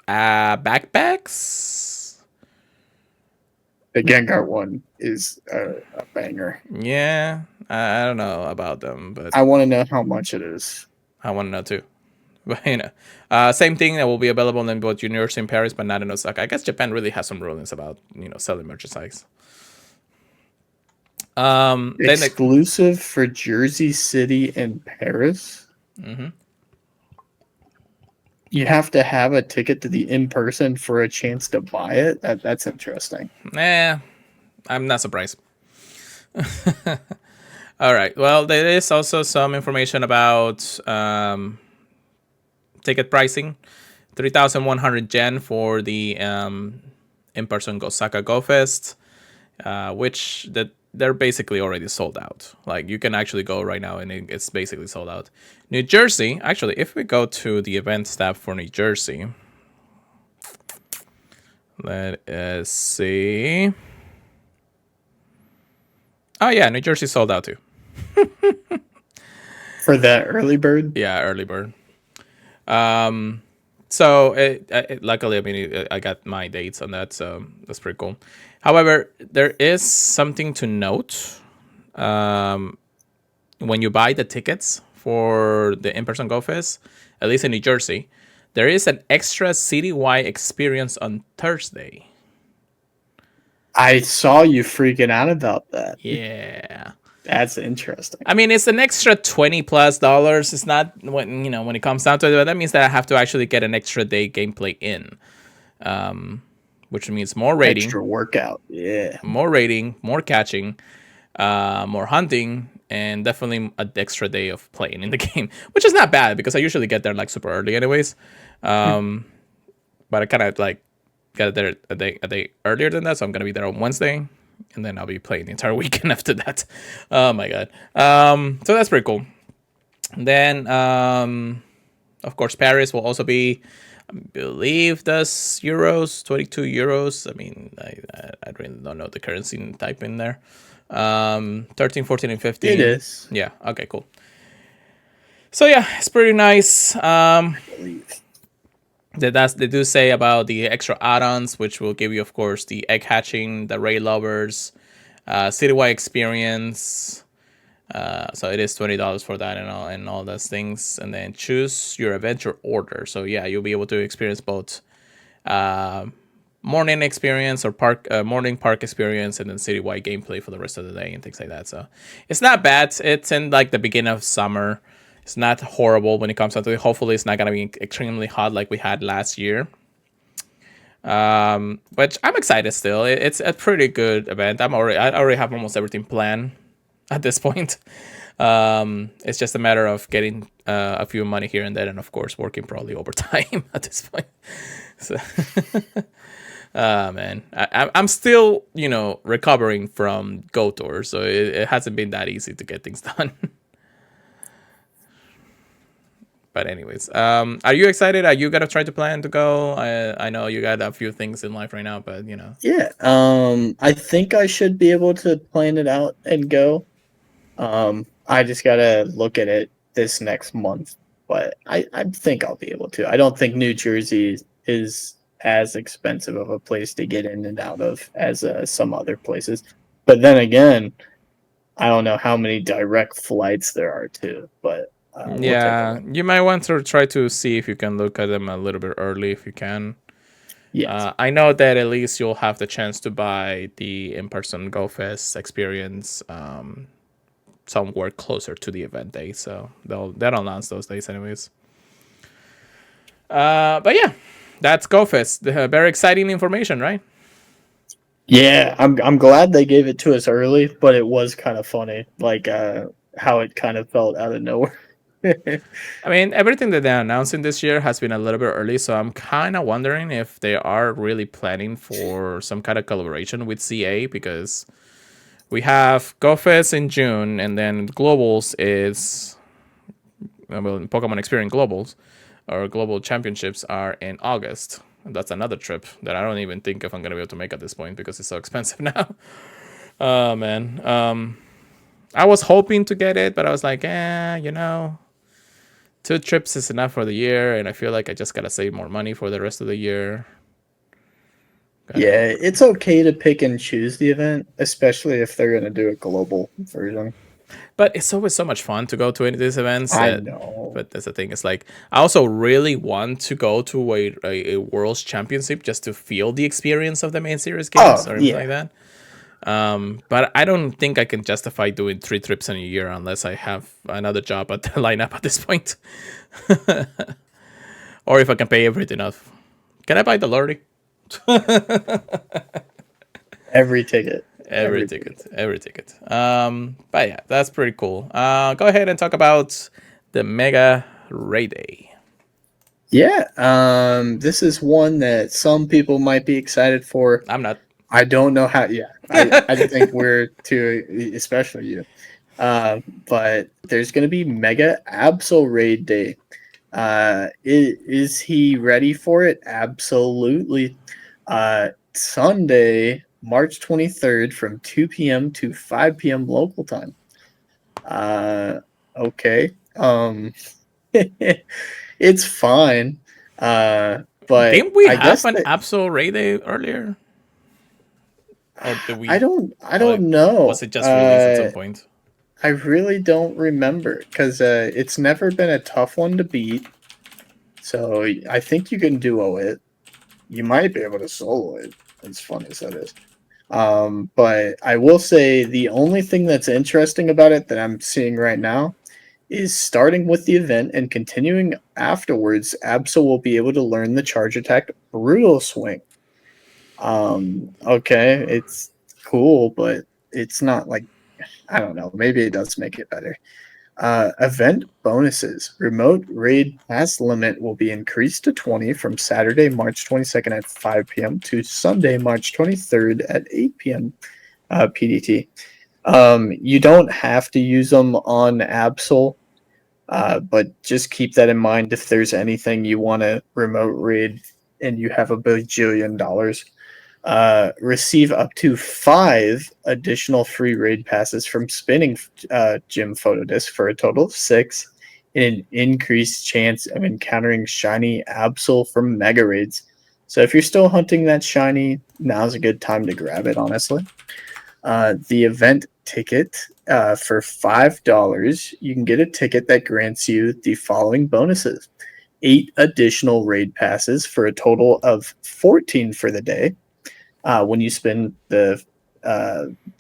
backpacks. The Gengar one is a banger. Yeah, I don't know about them, but I want to know how much it is. I want to know too. But same thing that will be available in both Universal in Paris, but not in Osaka. I guess Japan really has some rulings about selling merchandise. Exclusive for Jersey City and Paris. Mm-hmm. You have to have a ticket to the in-person for a chance to buy it. That's interesting. I'm not surprised. All right. Well, there is also some information about ticket pricing. 3,100 yen for the in-person Osaka GOFest, which they're basically already sold out. Like, you can actually go right now and it's basically sold out. New Jersey, actually, if we go to the events tab for New Jersey, let us see. Oh yeah, New Jersey sold out too. For that early bird? Yeah, early bird. So luckily, I mean, I got my dates on that, so that's pretty cool. However, there is something to note. When you buy the tickets for the in-person GoFest, at least in New Jersey, there is an extra citywide experience on Thursday. I saw you freaking out about that. Yeah. That's interesting. I mean, it's an extra $20+. It's not when it comes down to it, but that means that I have to actually get an extra day gameplay in, which means more rating, extra workout, more rating, more catching, more hunting, and definitely an extra day of playing in the game, which is not bad because I usually get there like super early, anyways. But I kind of like got there a day earlier than that, so I'm gonna be there on Wednesday. And then I'll be playing the entire weekend after that. Oh my god. So that's pretty cool. And then, of course, Paris will also be, I believe, that's euros, 22 euros. I mean, I really don't know the currency type in there. 13, 14, and 15. It is. Yeah. Okay. Cool. So yeah, it's pretty nice. They do say about the extra add-ons, which will give you, of course, the egg hatching, the raid lovers, citywide experience. So it is $20 for that and all those things. And then choose your adventure order. So yeah, you'll be able to experience both morning experience or morning park experience, and then citywide gameplay for the rest of the day and things like that. So it's not bad. It's in like the beginning of summer. It's not horrible when it comes down to it. Hopefully, it's not going to be extremely hot like we had last year. But I'm excited still. It's a pretty good event. I already have almost everything planned at this point. It's just a matter of getting a few money here and there, and of course, working probably overtime at this point. So, man, I'm still recovering from Go Tour, so it hasn't been that easy to get things done. But anyways, are you excited? Are you gonna try to plan to go? I know you got a few things in life right now, but Yeah. I think I should be able to plan it out and go. I just gotta look at it this next month, but I think I'll be able to. I don't think New Jersey is as expensive of a place to get in and out of as some other places. But then again, I don't know how many direct flights there are too, but. You might want to try to see if you can look at them a little bit early if you can. Yes. I know that at least you'll have the chance to buy the in-person GoFest experience somewhere closer to the event day, so they'll announce those days anyways. But yeah, that's GoFest. Very exciting information, right? Yeah, I'm glad they gave it to us early, but it was kind of funny, like how it kind of felt out of nowhere. I mean, everything that they're announcing this year has been a little bit early, so I'm kind of wondering if they are really planning for some kind of collaboration with CA, because we have GoFest in June, and then Globals is, well, Pokemon Experience Globals, or Global Championships are in August. That's another trip that I don't even think if I'm gonna be able to make at this point because it's so expensive now. Oh man. I was hoping to get it, but I was like, 2 trips is enough for the year, and I feel like I just gotta save more money for the rest of the year. Yeah, it's okay to pick and choose the event, especially if they're gonna do a global version. But it's always so much fun to go to any of these events. I know. But that's the thing. It's like I also really want to go to a World's Championship just to feel the experience of the main series games or anything like that. But I don't think I can justify doing 3 trips in a year unless I have another job at the lineup at this point. Or if I can pay everything off. Can I buy the lottery? Every ticket. Every ticket. But yeah, that's pretty cool. Go ahead and talk about the Mega Raid Day. Yeah, this is one that some people might be excited for. I'm not. I don't know how. Yeah, I think we're too, especially you. But there's going to be Mega Absol Raid Day. Is he ready for it? Absolutely. Sunday, March 23rd from 2 p.m. to 5 p.m. local time. Okay. It's fine. But didn't we have an Absol Raid Day earlier? Or did we? I don't know. Was it just released at some point? I really don't remember because it's never been a tough one to beat. So I think you can duo it. You might be able to solo it, as fun as that is. But I will say the only thing that's interesting about it that I'm seeing right now is starting with the event and continuing afterwards, Absol will be able to learn the charge attack Brutal Swing. Okay, it's cool, but it's not like, I don't know, maybe it does make it better. Event bonuses. Remote raid pass limit will be increased to 20 from Saturday, March 22nd at 5 p.m. to Sunday, March 23rd at 8 p.m. PDT. You don't have to use them on Absol, but just keep that in mind if there's anything you want to remote raid and you have $1 bajillion. Receive up to 5 additional free raid passes from spinning gym photo disc for a total of 6, and an increased chance of encountering shiny Absol from mega raids. So if you're still hunting that shiny, now's a good time to grab it, honestly. The event ticket, for $5, you can get a ticket that grants you the following bonuses: 8 additional raid passes for a total of 14 for the day. When you spin the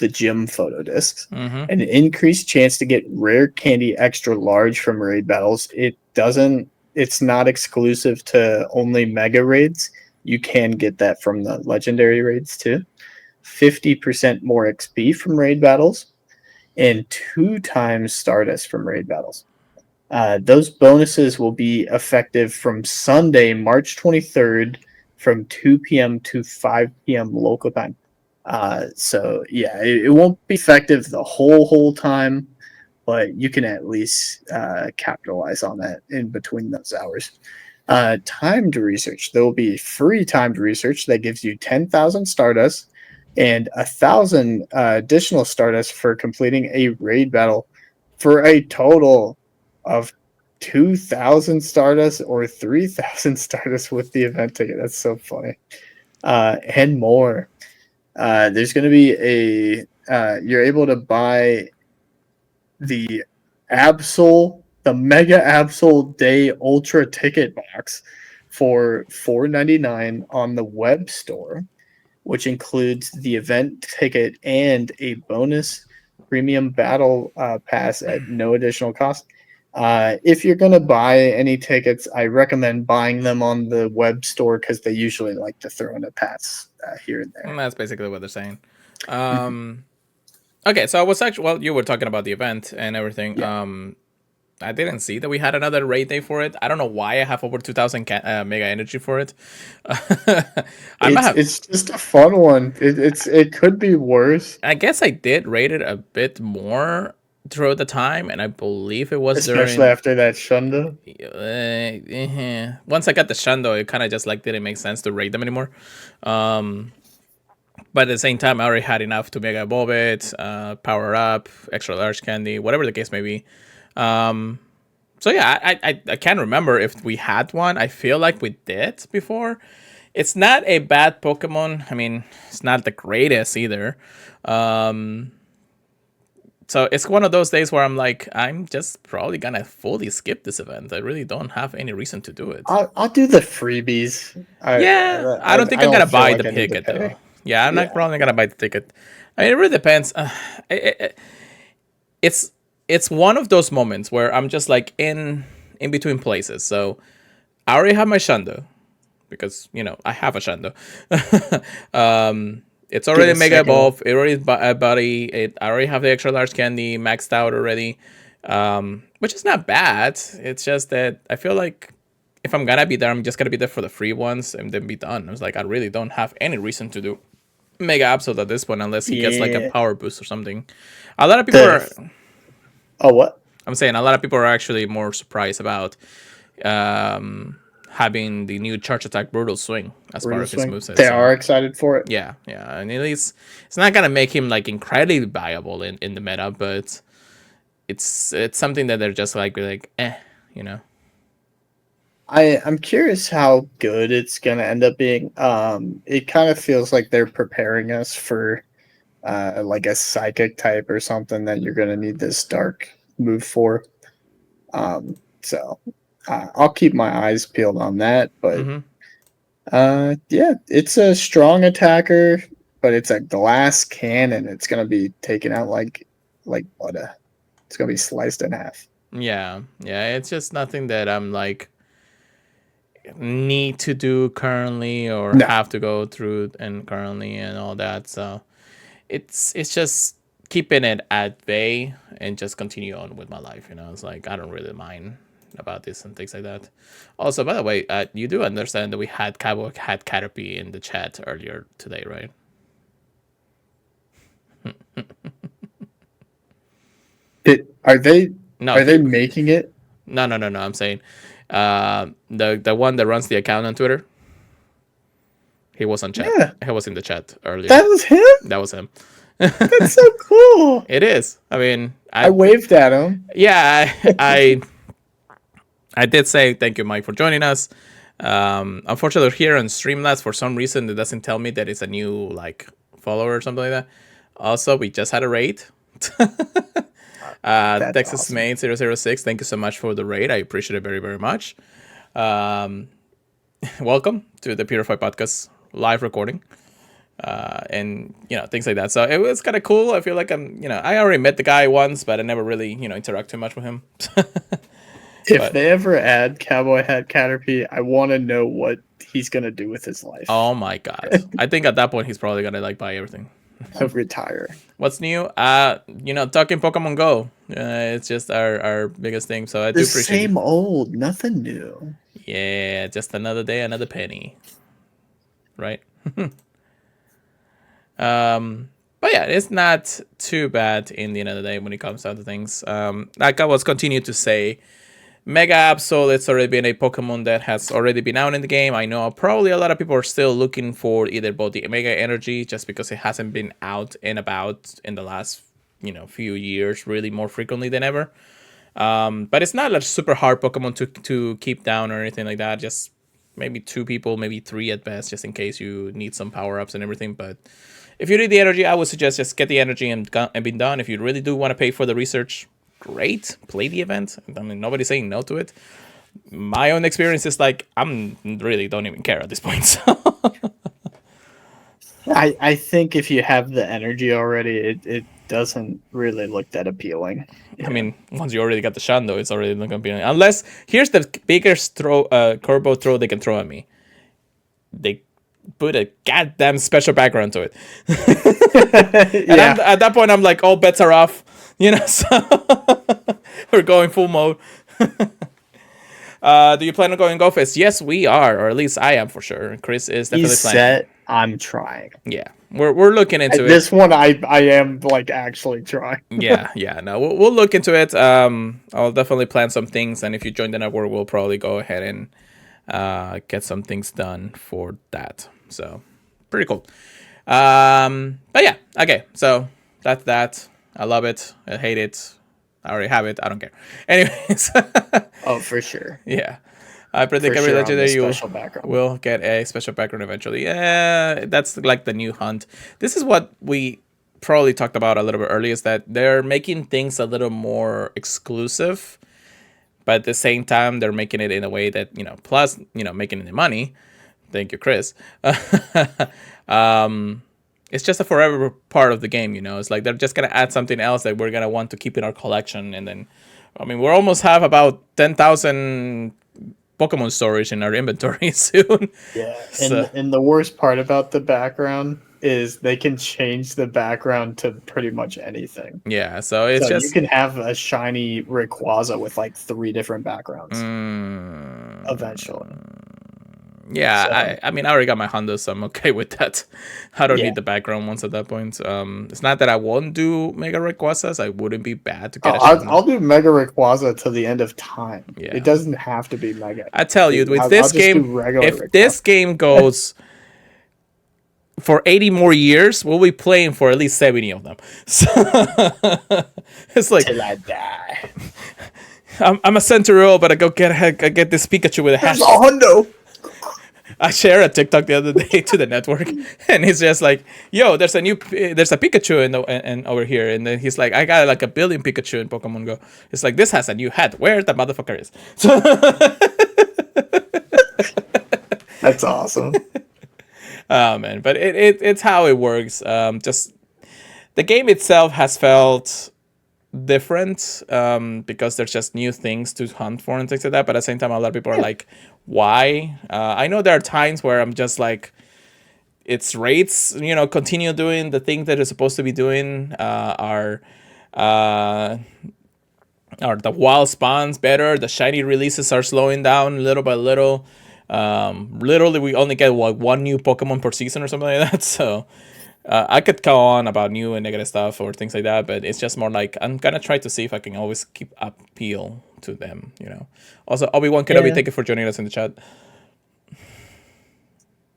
gym photo discs, an increased chance to get rare candy extra large from raid battles. It's not exclusive to only mega raids. You can get that from the legendary raids too. 50% more XP from raid battles, and 2 times Stardust from raid battles. Those bonuses will be effective from Sunday, March 23rd, from 2 p.m. to 5 p.m. local time. So yeah, it won't be effective the whole time, but you can at least capitalize on that in between those hours. Timed research. There will be free timed research that gives you 10,000 Stardust and 1,000 additional Stardust for completing a raid battle, for a total of 2,000 Stardust or 3,000 Stardust with the event ticket. That's so funny. And more. There's going to be you're able to buy the Mega Absol Day Ultra Ticket Box for $4.99 on the web store, which includes the event ticket and a bonus premium battle pass at no additional cost. If you're going to buy any tickets, I recommend buying them on the web store because they usually like to throw in a pass here and there. And that's basically what they're saying. Okay, so I was actually, well, you were talking about the event and everything. Yeah. I didn't see that we had another raid day for it. I don't know why I have over 2,000 mega energy for it. It's just a fun one. It could be worse. I guess I did rate it a bit more throughout the time, and I believe it was especially after that Shunda. Once I got the Shando, it kind of just like didn't make sense to raid them anymore. But at the same time, I already had enough to Mega Evolve it, power up, extra large candy, whatever the case may be. So yeah, I can't remember if we had one. I feel like we did before. It's not a bad Pokemon. I mean, it's not the greatest either. So it's one of those days where I'm like, I'm just probably gonna fully skip this event. I really don't have any reason to do it. I'll do the freebies. I don't think I'm gonna buy the ticket though. Yeah, I'm not probably gonna buy the ticket. I mean, it really depends. It's one of those moments where I'm just like in between places. So I already have my Shando because I have a Shando. It's already Mega Evolve. It already body. I already have the extra large candy maxed out already, which is not bad. It's just that I feel like if I'm gonna be there, I'm just gonna be there for the free ones and then be done. I was like, I really don't have any reason to do Mega Absol at this point unless he gets like a power boost or something. A lot of people are. Oh, what? I'm saying a lot of people are actually more surprised about having the new charge attack brutal swing as part of his moveset. They are excited for it. Yeah, and at least it's not gonna make him like incredibly viable in the meta, but it's something that they're just like I'm curious how good it's gonna end up being. It kind of feels like they're preparing us for like a psychic type or something that you're gonna need this dark move for. So I'll keep my eyes peeled on that, but yeah, it's a strong attacker, but it's a glass cannon. It's gonna be taken out like butter. It's gonna be sliced in half. Yeah, it's just nothing that I'm like need to do currently or have to go through and currently and all that. So it's just keeping it at bay and just continue on with my life. It's like I don't really mind about this and things like that. Also, by the way, you do understand that we had Caterpie in the chat earlier today, right? Are they making it? No. I'm saying the one that runs the account on Twitter. He was on chat. Yeah. He was in the chat earlier. That was him? That was him. That's so cool. It is. I mean, I waved at him. Yeah, I did say thank you, Mike, for joining us. Unfortunately, here on Streamlabs, for some reason, it doesn't tell me that it's a new like follower or something like that. Also, we just had a raid. Texas awesome. Main 006, thank you so much for the raid. I appreciate it very, very much. Welcome to the Purified Podcast live recording. And things like that. So it was kind of cool. I feel like I already met the guy once, but I never really interact too much with him. If they ever add Cowboy Hat Caterpie, I want to know what he's gonna do with his life. Oh my god! I think at that point he's probably gonna like buy everything. I'll retire. What's new? Talking Pokemon GO. It's just our biggest thing. So I do appreciate the same old, nothing new. Yeah, just another day, another penny. Right. But yeah, it's not too bad in the end of the day when it comes down to things. Like I was continuing to say, Mega Absol, it's already been a Pokemon that has already been out in the game. I know probably a lot of people are still looking for either both the Mega Energy, just because it hasn't been out and about in the last few years, really more frequently than ever. But it's not a super hard Pokemon to keep down or anything like that. Just maybe 2 people, maybe 3 at best, just in case you need some power-ups and everything. But if you need the energy, I would suggest just get the energy and be done. If you really do want to pay for the research, great. Play the event. I mean, nobody's saying no to it. My own experience is like, I'm really don't even care at this point. So. I think if you have the energy already, it doesn't really look that appealing. I mean, once you already got the Shando, it's already not going to be unless here's the biggest curveball throw they can throw at me. They put a goddamn special background to it. And at that point, I'm like, all bets are off. So we're going full mode. Do you plan on going GOFest? Yes, we are, or at least I am for sure. Chris is definitely planning. I'm trying. Yeah, we're looking into it. This one, I am like actually trying. Yeah. No, we'll look into it. I'll definitely plan some things, and if you join the network, we'll probably go ahead and get some things done for that. So pretty cool. But yeah, okay. So that's that. I love it. I hate it. I already have it. I don't care. Anyways. Oh, for sure. Yeah. I predict every legendary you will get a special background eventually. Yeah, that's like the new hunt. This is what we probably talked about a little bit earlier, is that they're making things a little more exclusive, but at the same time, they're making it in a way that, plus, making the money. Thank you, Chris. It's just a forever part of the game, It's like they're just going to add something else that we're going to want to keep in our collection. And then, we'll almost have about 10,000 Pokemon storage in our inventory soon. Yeah, and the worst part about the background is they can change the background to pretty much anything. Yeah, so it's just... you can have a shiny Rayquaza with like 3 different backgrounds eventually. Yeah, so. I already got my Honda, so I'm okay with that. I don't need the background ones at that point. It's not that I won't do Mega Rayquazas. I wouldn't be bad to get I'll do Mega Rayquaza till the end of time. Yeah. It doesn't have to be Mega. I tell you, with this game, if this game goes for 80 more years, we'll be playing for at least 70 of them. So it's like... till I die. I'm a Centurion, but I get this Pikachu with a hat. There's a Hundo. I shared a TikTok the other day to the network, and he's just like, "Yo, there's a Pikachu in over here," and then he's like, "I got like 1 billion Pikachu in Pokemon Go." It's like, this has a new hat. Where the motherfucker is? That's awesome. Oh man, but it's how it works. Just the game itself has felt different because there's just new things to hunt for and things like that, but at the same time a lot of people are like, why? I know there are times where I'm just like, it's raids, continue doing the thing that it's supposed to be doing. Are the wild spawns better? The shiny releases are slowing down little by little. Literally we only get 1 new Pokemon per season or something like that, so I could go on about new and negative stuff or things like that, but it's just more like I'm gonna try to see if I can always keep appeal to them, Also, Obi-Wan Kenobi, thank you for joining us in the chat.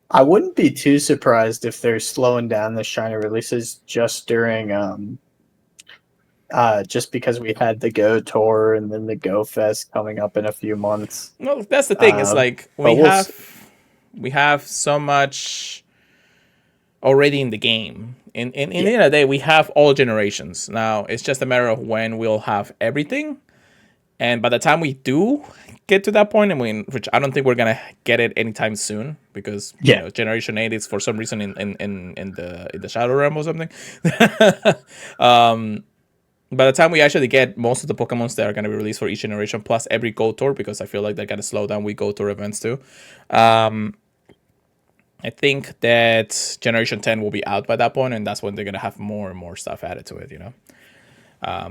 I wouldn't be too surprised if they're slowing down the shiny releases just during just because we had the Go Tour and then the GOFest coming up in a few months. Well, that's the thing. It's like we have so much already in the game. In the end of the day, we have all generations. Now, it's just a matter of when we'll have everything. And by the time we do get to that point, which I don't think we're going to get it anytime soon, because Generation 8 is for some reason in the Shadow Realm or something. By the time we actually get most of the Pokemons that are going to be released for each generation, plus every Go Tour, because I feel like they're going to slow down with Go Tour events too. I think that Generation 10 will be out by that point, and that's when they're going to have more and more stuff added to it,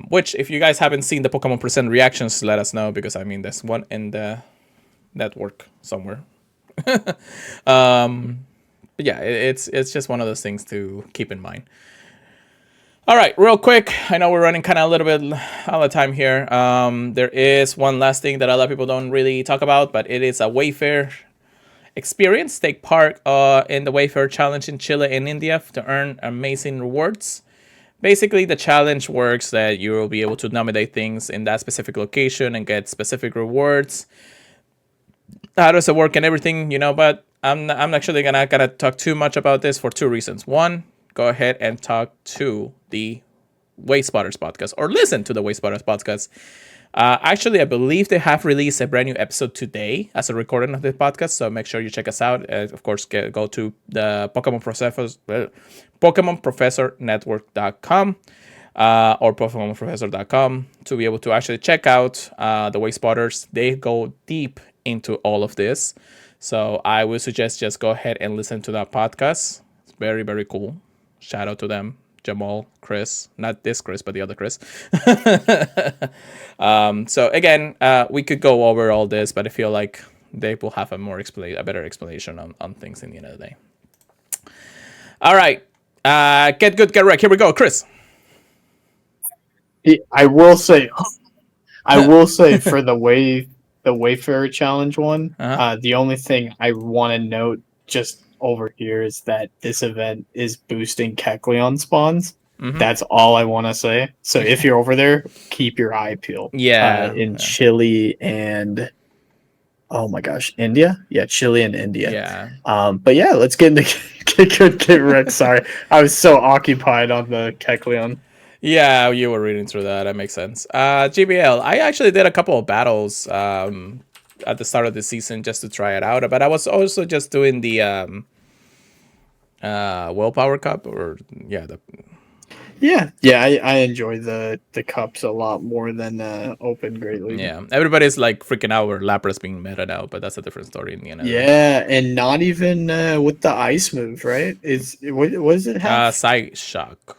Which, if you guys haven't seen the Pokemon Present reactions, let us know, because, there's one in the network somewhere. But yeah, it's just one of those things to keep in mind. All right, real quick. I know we're running kind of a little bit out of time here. There is one last thing that a lot of people don't really talk about, but it is a Wayfarer experience. Take part in the Wayfarer challenge in Chile and India to earn amazing rewards. Basically, the challenge works that you will be able to nominate things in that specific location and get specific rewards. How does it work and everything, but I'm actually not gonna talk too much about this for 2 reasons. One, go ahead and talk to the Wayfarers podcast, or listen to the Wayfarers podcast. Actually, I believe they have released a brand new episode today as a recording of the podcast, so make sure you check us out. Of course, go to the PokemonProfessorNetwork.com or PokemonProfessor.com to be able to actually check out the Wayfarers. They go deep into all of this, so I would suggest just go ahead and listen to that podcast. It's very, very cool. Shout out to them. Jamal, Chris, not this Chris, but the other Chris. So again, we could go over all this, but I feel like they will have a better explanation on things in the end of the day. All right. Get good, get wrecked. Here we go, Chris. I will say for the Wayfarer challenge one, the only thing I want to note just over here is that this event is boosting Kecleon spawns. Mm-hmm. That's all I want to say. So if you're over there, keep your eye peeled. In Chile and oh my gosh, India? Yeah, Chile and India. Yeah. But yeah, let's get into get wrecked. Sorry, I was so occupied on the Kecleon. Yeah, you were reading through that. That makes sense. GBL, I actually did a couple of battles at the start of the season just to try it out, but I was also just doing the Willpower Cup, or I enjoy the cups a lot more than Open Great League. Yeah, everybody's like freaking out where Lapras being meta now, but that's a different story in the end. Yeah, and not even with the ice move, right? What does it have? Side Shock.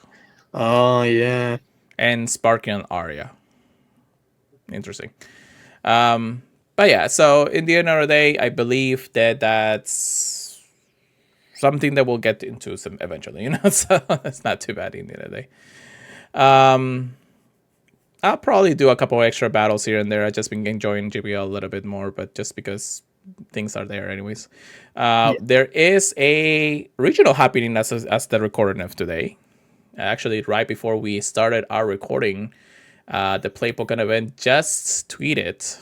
Oh yeah, and Sparking Aria. Interesting. But yeah, so in the end of the day, I believe that that's something that we'll get into some eventually, so it's not too bad in the end of the day. I'll probably do a couple extra battles here and there. I've just been enjoying GBL a little bit more, but just because things are there anyways. There is a regional happening as the recording of today. Actually, right before we started our recording, the Play Pokemon event just tweeted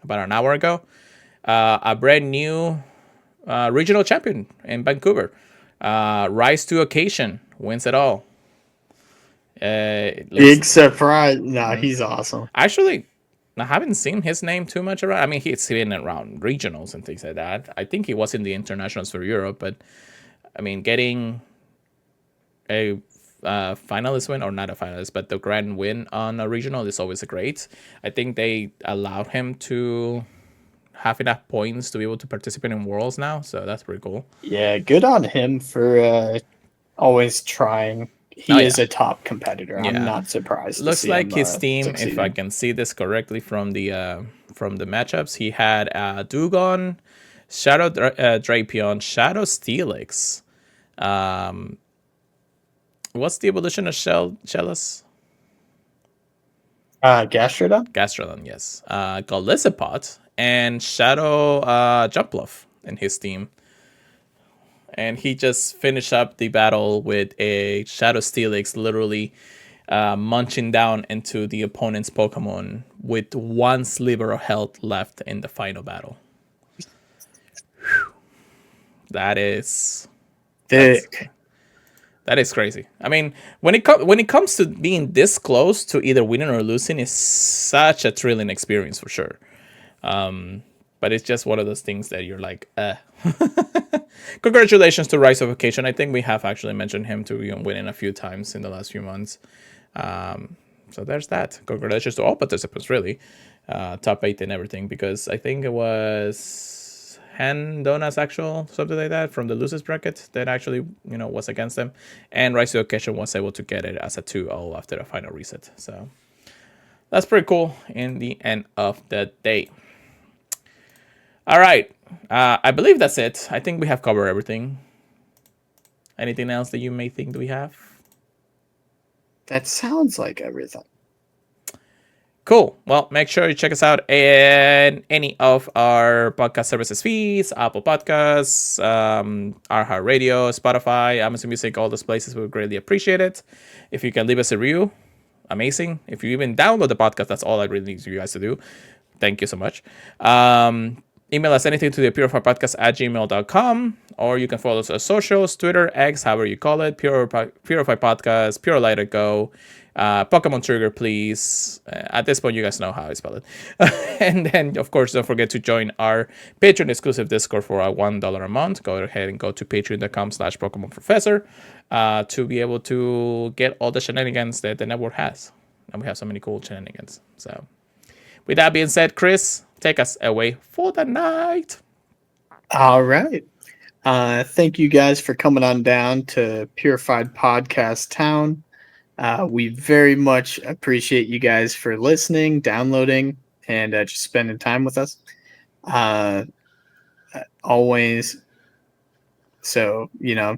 about an hour ago a brand new regional champion in Vancouver. Rise to occasion, wins it all. Big surprise. No, he's awesome. Actually, I haven't seen his name too much around. I mean, he's been around regionals and things like that. I think he was in the internationals for Europe, but I mean, getting a finalist win, or not a finalist, but the grand win on a regional is always a great. I think they allowed him to have enough points to be able to participate in Worlds now, so that's pretty cool. Yeah, good on him for always trying. He is a top competitor. Yeah. I'm not surprised. Looks like his team, succeeding. If I can see this correctly from the matchups, he had Dugong, Shadow Drapion, Shadow Steelix. What's the evolution of Shellas? Gastrodon? Gastrodon, yes. Golisopod and Shadow Jumpluff in his team. And he just finished up the battle with a Shadow Steelix literally munching down into the opponent's Pokemon with one sliver of health left in the final battle. That is thick. That is crazy. I mean, when it comes to being this close to either winning or losing, is such a thrilling experience for sure. But it's just one of those things that you're like, Congratulations to Rise of Occasion. I think we have actually mentioned him to winning a few times in the last few months. So there's that. Congratulations to all participants, really. Top 8 and everything, because I think it was Dona's actual something like that from the losers bracket that actually was against them, and Rise to Occasion was able to get it as a 2-0 after a final reset. So that's pretty cool in the end of the day. All right, I believe that's it. I think we have covered everything. Anything else that you may think that we have? That sounds like everything. Cool. Well, make sure you check us out in any of our podcast services feeds, Apple Podcasts, iHeartRadio, Spotify, Amazon Music, all those places. We would greatly appreciate it. If you can leave us a review, amazing. If you even download the podcast, that's all I really need you guys to do. Thank you so much. Email us anything to the purifiedpodcast@gmail.com, or you can follow us on socials, Twitter, X, however you call it, Purified Podcast, Pure Light Go. Pokemon Trigger, please. At this point, you guys know how I spell it. And then, of course, don't forget to join our Patreon exclusive Discord for $1 a month. Go ahead and go to patreon.com/PokemonProfessor to be able to get all the shenanigans that the network has. And we have so many cool shenanigans. So, with that being said, Chris, take us away for the night. All right. Thank you guys for coming on down to Purified Podcast Town. We very much appreciate you guys for listening, downloading, and just spending time with us. Always So,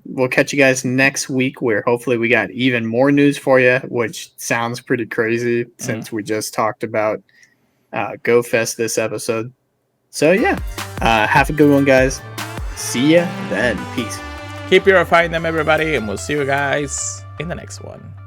we'll catch you guys next week where hopefully we got even more news for you, which sounds pretty crazy since we just talked about GOFest this episode. So, yeah, have a good one, guys. See ya then. Peace. Keep purifying them, everybody, and we'll see you guys in the next one.